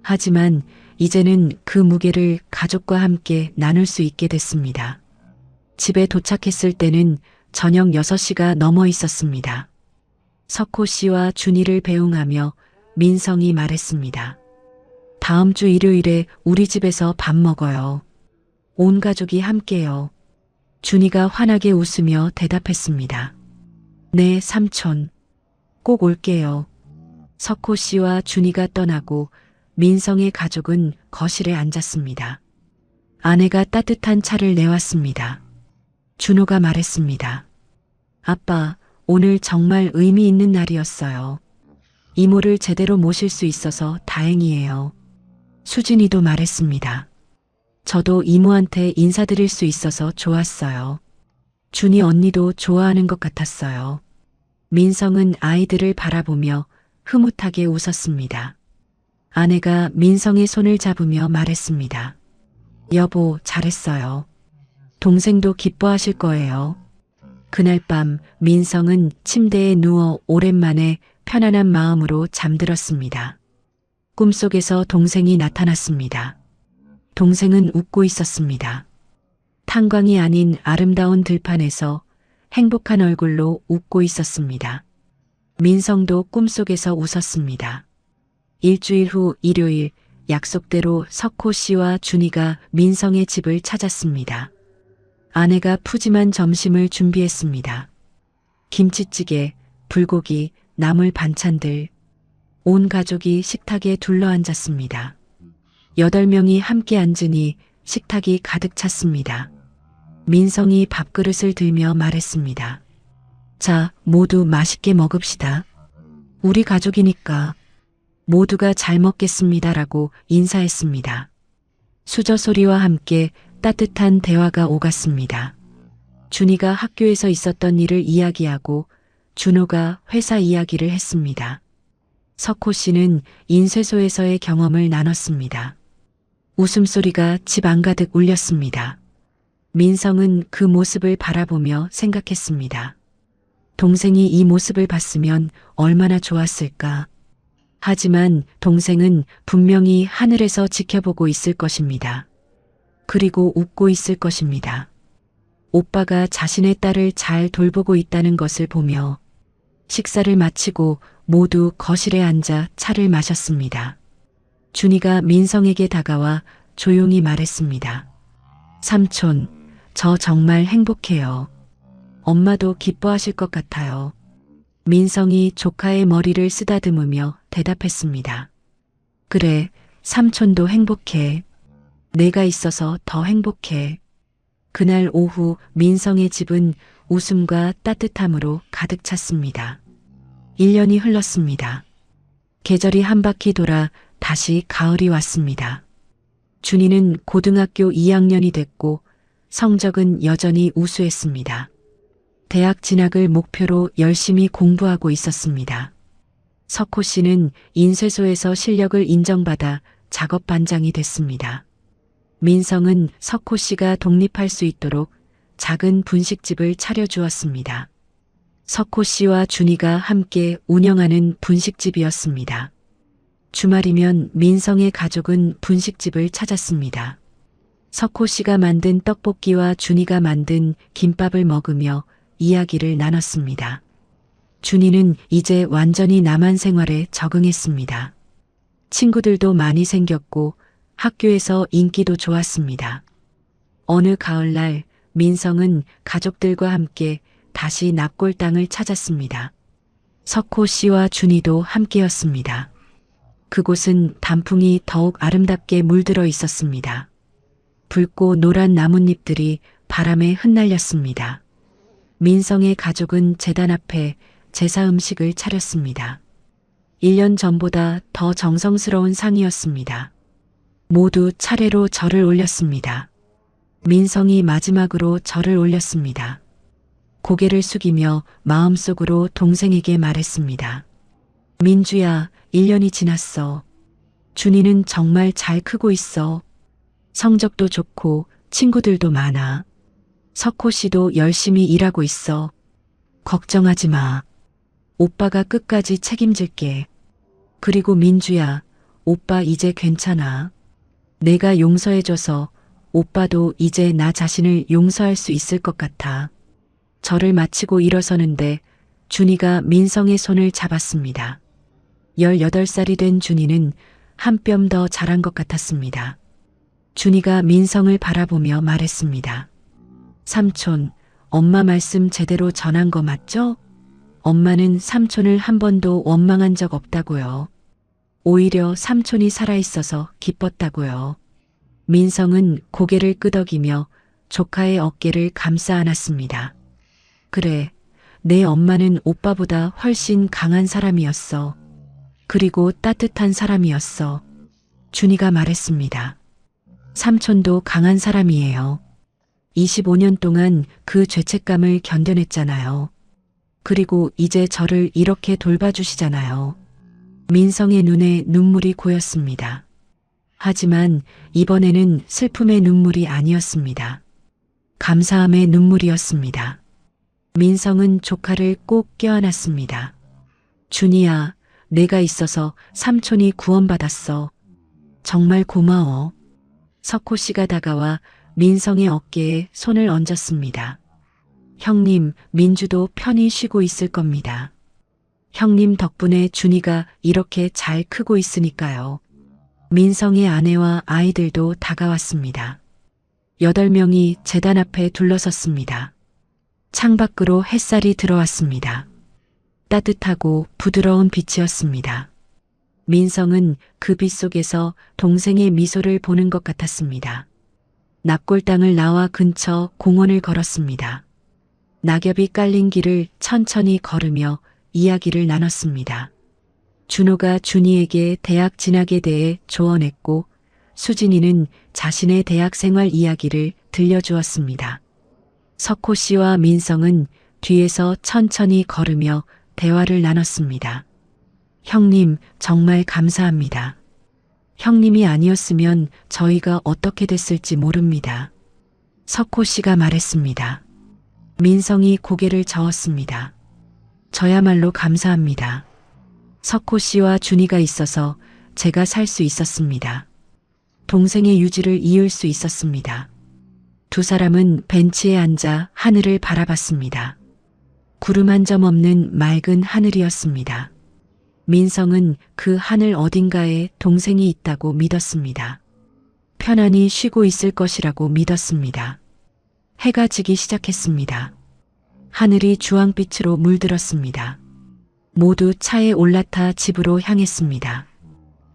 하지만 이제는 그 무게를 가족과 함께 나눌 수 있게 됐습니다. 집에 도착했을 때는 저녁 6시가 넘어 있었습니다. 석호 씨와 준이를 배웅하며 민성이 말했습니다. 다음 주 일요일에 우리 집에서 밥 먹어요. 온 가족이 함께요. 준이가 환하게 웃으며 대답했습니다. 네, 삼촌. 꼭 올게요. 석호 씨와 준이가 떠나고 민성의 가족은 거실에 앉았습니다. 아내가 따뜻한 차를 내왔습니다. 준호가 말했습니다. 아빠, 오늘 정말 의미 있는 날이었어요. 이모를 제대로 모실 수 있어서 다행이에요. 수진이도 말했습니다. 저도 이모한테 인사드릴 수 있어서 좋았어요. 준이 언니도 좋아하는 것 같았어요. 민성은 아이들을 바라보며 흐뭇하게 웃었습니다. 아내가 민성의 손을 잡으며 말했습니다. 여보, 잘했어요. 동생도 기뻐하실 거예요. 그날 밤 민성은 침대에 누워 오랜만에 편안한 마음으로 잠들었습니다. 꿈속에서 동생이 나타났습니다. 동생은 웃고 있었습니다. 탄광이 아닌 아름다운 들판에서 행복한 얼굴로 웃고 있었습니다. 민성도 꿈속에서 웃었습니다. 일주일 후 일요일, 약속대로 석호 씨와 준이가 민성의 집을 찾았습니다. 아내가 푸짐한 점심을 준비했습니다. 김치찌개, 불고기, 나물 반찬들. 온 가족이 식탁에 둘러앉았습니다. 8명이 함께 앉으니 식탁이 가득 찼습니다. 민성이 밥그릇을 들며 말했습니다. 자, 모두 맛있게 먹읍시다. 우리 가족이니까 모두가 잘 먹겠습니다라고 인사했습니다. 수저 소리와 함께 따뜻한 대화가 오갔습니다. 준이가 학교에서 있었던 일을 이야기하고 준호가 회사 이야기를 했습니다. 석호 씨는 인쇄소에서의 경험을 나눴습니다. 웃음소리가 집 안가득 울렸습니다. 민성은 그 모습을 바라보며 생각했습니다. 동생이 이 모습을 봤으면 얼마나 좋았을까. 하지만 동생은 분명히 하늘에서 지켜보고 있을 것입니다. 그리고 웃고 있을 것입니다. 오빠가 자신의 딸을 잘 돌보고 있다는 것을 보며 식사를 마치고 모두 거실에 앉아 차를 마셨습니다. 준이가 민성에게 다가와 조용히 말했습니다. 삼촌, 저 정말 행복해요. 엄마도 기뻐하실 것 같아요. 민성이 조카의 머리를 쓰다듬으며 대답했습니다. 그래, 삼촌도 행복해. 내가 있어서 더 행복해. 그날 오후 민성의 집은 웃음과 따뜻함으로 가득 찼습니다. 1년이 흘렀습니다. 계절이 한 바퀴 돌아 다시 가을이 왔습니다. 준이는 고등학교 2학년이 됐고 성적은 여전히 우수했습니다. 대학 진학을 목표로 열심히 공부하고 있었습니다. 석호 씨는 인쇄소에서 실력을 인정받아 작업 반장이 됐습니다. 민성은 석호 씨가 독립할 수 있도록 작은 분식집을 차려주었습니다. 석호 씨와 준이가 함께 운영하는 분식집이었습니다. 주말이면 민성의 가족은 분식집을 찾았습니다. 석호 씨가 만든 떡볶이와 준이가 만든 김밥을 먹으며 이야기를 나눴습니다. 준이는 이제 완전히 남한 생활에 적응했습니다. 친구들도 많이 생겼고 학교에서 인기도 좋았습니다. 어느 가을날 민성은 가족들과 함께 다시 납골 땅을 찾았습니다. 석호 씨와 준이도 함께였습니다. 그곳은 단풍이 더욱 아름답게 물들어 있었습니다. 붉고 노란 나뭇잎들이 바람에 흩날렸습니다. 민성의 가족은 제단 앞에 제사 음식을 차렸습니다. 1년 전보다 더 정성스러운 상이었습니다. 모두 차례로 절을 올렸습니다. 민성이 마지막으로 절을 올렸습니다. 고개를 숙이며 마음속으로 동생에게 말했습니다. 민주야, 1년이 지났어. 준이는 정말 잘 크고 있어. 성적도 좋고 친구들도 많아. 석호 씨도 열심히 일하고 있어. 걱정하지 마. 오빠가 끝까지 책임질게. 그리고 민주야, 오빠 이제 괜찮아. 내가 용서해줘서 오빠도 이제 나 자신을 용서할 수 있을 것 같아. 절을 마치고 일어서는데 준이가 민성의 손을 잡았습니다. 18살이 된 준이는 한 뼘 더 자란 것 같았습니다. 준이가 민성을 바라보며 말했습니다. 삼촌, 엄마 말씀 제대로 전한 거 맞죠? 엄마는 삼촌을 한 번도 원망한 적 없다고요. 오히려 삼촌이 살아있어서 기뻤다고요. 민성은 고개를 끄덕이며 조카의 어깨를 감싸 안았습니다. 그래, 내 엄마는 오빠보다 훨씬 강한 사람이었어. 그리고 따뜻한 사람이었어. 준이가 말했습니다. 삼촌도 강한 사람이에요. 25년 동안 그 죄책감을 견뎌냈잖아요. 그리고 이제 저를 이렇게 돌봐주시잖아요. 민성의 눈에 눈물이 고였습니다. 하지만 이번에는 슬픔의 눈물이 아니었습니다. 감사함의 눈물이었습니다. 민성은 조카를 꼭 껴안았습니다. 준이야, 내가 있어서 삼촌이 구원받았어. 정말 고마워. 석호 씨가 다가와 민성의 어깨에 손을 얹었습니다. 형님, 민주도 편히 쉬고 있을 겁니다. 형님 덕분에 준이가 이렇게 잘 크고 있으니까요. 민성의 아내와 아이들도 다가왔습니다. 8명이 제단 앞에 둘러섰습니다. 창밖으로 햇살이 들어왔습니다. 따뜻하고 부드러운 빛이었습니다. 민성은 그 빛 속에서 동생의 미소를 보는 것 같았습니다. 납골당을 나와 근처 공원을 걸었습니다. 낙엽이 깔린 길을 천천히 걸으며 이야기를 나눴습니다. 준호가 준이에게 대학 진학에 대해 조언했고 수진이는 자신의 대학 생활 이야기를 들려주었습니다. 석호 씨와 민성은 뒤에서 천천히 걸으며 대화를 나눴습니다. 형님, 정말 감사합니다. 형님이 아니었으면 저희가 어떻게 됐을지 모릅니다. 석호 씨가 말했습니다. 민성이 고개를 저었습니다. 저야말로 감사합니다. 석호 씨와 준이가 있어서 제가 살 수 있었습니다. 동생의 유지를 이을 수 있었습니다. 두 사람은 벤치에 앉아 하늘을 바라봤습니다. 구름 한 점 없는 맑은 하늘이었습니다. 민성은 그 하늘 어딘가에 동생이 있다고 믿었습니다. 편안히 쉬고 있을 것이라고 믿었습니다. 해가 지기 시작했습니다. 하늘이 주황빛으로 물들었습니다. 모두 차에 올라타 집으로 향했습니다.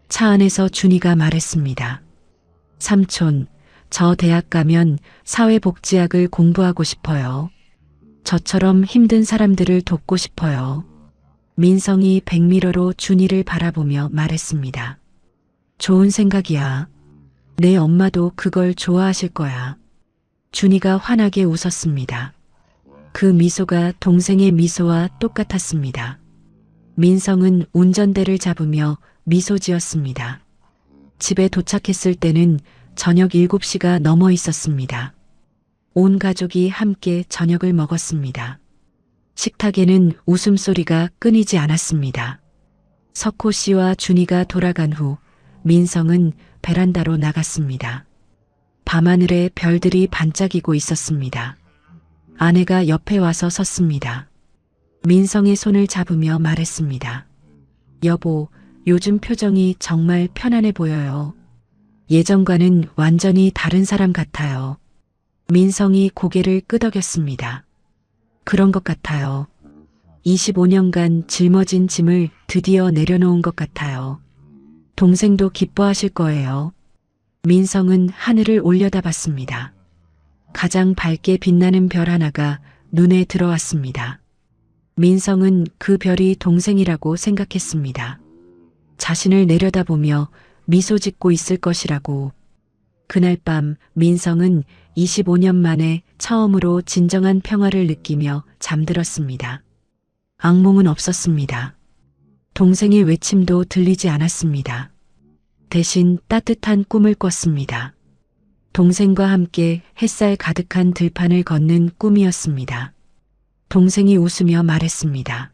차 안에서 준이가 말했습니다. 삼촌, 저 대학 가면 사회복지학을 공부하고 싶어요. 저처럼 힘든 사람들을 돕고 싶어요. 민성이 백미러로 준이를 바라보며 말했습니다. 좋은 생각이야. 내 엄마도 그걸 좋아하실 거야. 준이가 환하게 웃었습니다. 그 미소가 동생의 미소와 똑같았습니다. 민성은 운전대를 잡으며 미소 지었습니다. 집에 도착했을 때는 저녁 7시가 넘어 있었습니다. 온 가족이 함께 저녁을 먹었습니다. 식탁에는 웃음소리가 끊이지 않았습니다. 석호 씨와 준이가 돌아간 후 민성은 베란다로 나갔습니다. 밤하늘에 별들이 반짝이고 있었습니다. 아내가 옆에 와서 섰습니다. 민성의 손을 잡으며 말했습니다. 여보, 요즘 표정이 정말 편안해 보여요. 예전과는 완전히 다른 사람 같아요. 민성이 고개를 끄덕였습니다. 그런 것 같아요. 25년간 짊어진 짐을 드디어 내려놓은 것 같아요. 동생도 기뻐하실 거예요. 민성은 하늘을 올려다봤습니다. 가장 밝게 빛나는 별 하나가 눈에 들어왔습니다. 민성은 그 별이 동생이라고 생각했습니다. 자신을 내려다보며 미소 짓고 있을 것이라고. 그날 밤 민성은 25년 만에 처음으로 진정한 평화를 느끼며 잠들었습니다. 악몽은 없었습니다. 동생의 외침도 들리지 않았습니다. 대신 따뜻한 꿈을 꿨습니다. 동생과 함께 햇살 가득한 들판을 걷는 꿈이었습니다. 동생이 웃으며 말했습니다.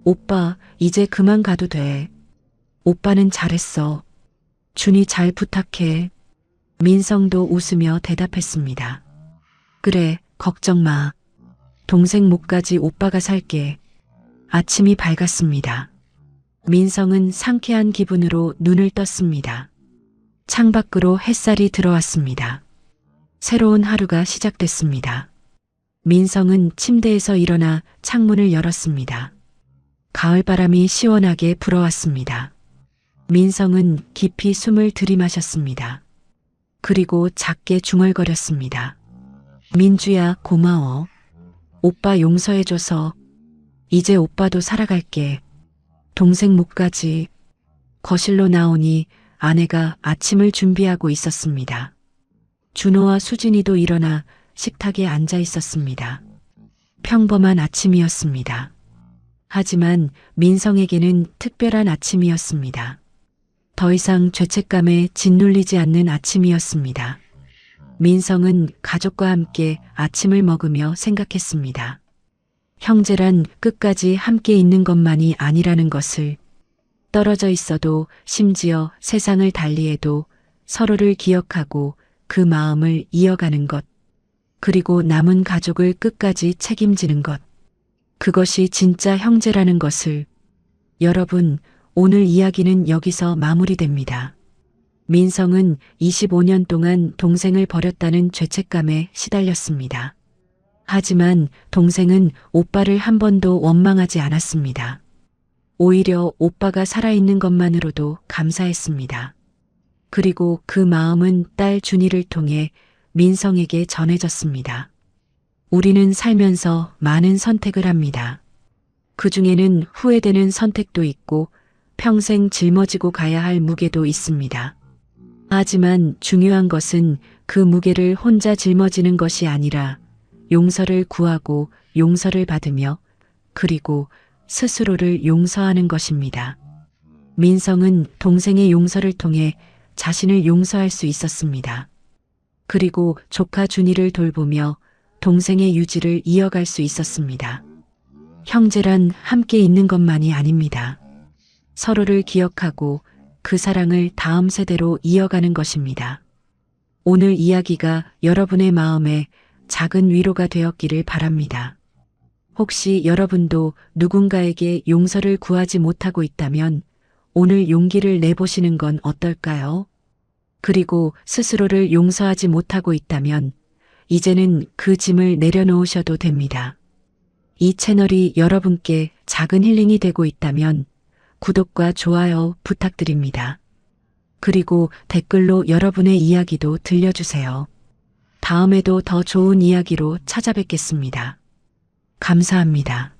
오빠, 이제 그만 가도 돼. 오빠는 잘했어. 준이 잘 부탁해. 민성도 웃으며 대답했습니다. 그래, 걱정 마. 동생 목까지 오빠가 살게. 아침이 밝았습니다. 민성은 상쾌한 기분으로 눈을 떴습니다. 창밖으로 햇살이 들어왔습니다. 새로운 하루가 시작됐습니다. 민성은 침대에서 일어나 창문을 열었습니다. 가을바람이 시원하게 불어왔습니다. 민성은 깊이 숨을 들이마셨습니다. 그리고 작게 중얼거렸습니다. 민주야, 고마워. 오빠 용서해줘서. 이제 오빠도 살아갈게. 동생 목까지. 거실로 나오니 아내가 아침을 준비하고 있었습니다. 준호와 수진이도 일어나 식탁에 앉아 있었습니다. 평범한 아침이었습니다. 하지만 민성에게는 특별한 아침이었습니다. 더 이상 죄책감에 짓눌리지 않는 아침이었습니다. 민성은 가족과 함께 아침을 먹으며 생각했습니다. 형제란 끝까지 함께 있는 것만이 아니라는 것을, 떨어져 있어도 심지어 세상을 달리해도 서로를 기억하고 그 마음을 이어가는 것, 그리고 남은 가족을 끝까지 책임지는 것. 그것이 진짜 형제라는 것을. 여러분, 오늘 이야기는 여기서 마무리됩니다. 민성은 25년 동안 동생을 버렸다는 죄책감에 시달렸습니다. 하지만 동생은 오빠를 한 번도 원망하지 않았습니다. 오히려 오빠가 살아있는 것만으로도 감사했습니다. 그리고 그 마음은 딸 준이를 통해 민성에게 전해졌습니다. 우리는 살면서 많은 선택을 합니다. 그 중에는 후회되는 선택도 있고 평생 짊어지고 가야 할 무게도 있습니다. 하지만 중요한 것은 그 무게를 혼자 짊어지는 것이 아니라 용서를 구하고 용서를 받으며 그리고 스스로를 용서하는 것입니다. 민성은 동생의 용서를 통해 자신을 용서할 수 있었습니다. 그리고 조카 준이를 돌보며 동생의 유지를 이어갈 수 있었습니다. 형제란 함께 있는 것만이 아닙니다. 서로를 기억하고 그 사랑을 다음 세대로 이어가는 것입니다. 오늘 이야기가 여러분의 마음에 작은 위로가 되었기를 바랍니다. 혹시 여러분도 누군가에게 용서를 구하지 못하고 있다면 오늘 용기를 내보시는 건 어떨까요? 그리고 스스로를 용서하지 못하고 있다면 이제는 그 짐을 내려놓으셔도 됩니다. 이 채널이 여러분께 작은 힐링이 되고 있다면 구독과 좋아요 부탁드립니다. 그리고 댓글로 여러분의 이야기도 들려주세요. 다음에도 더 좋은 이야기로 찾아뵙겠습니다. 감사합니다.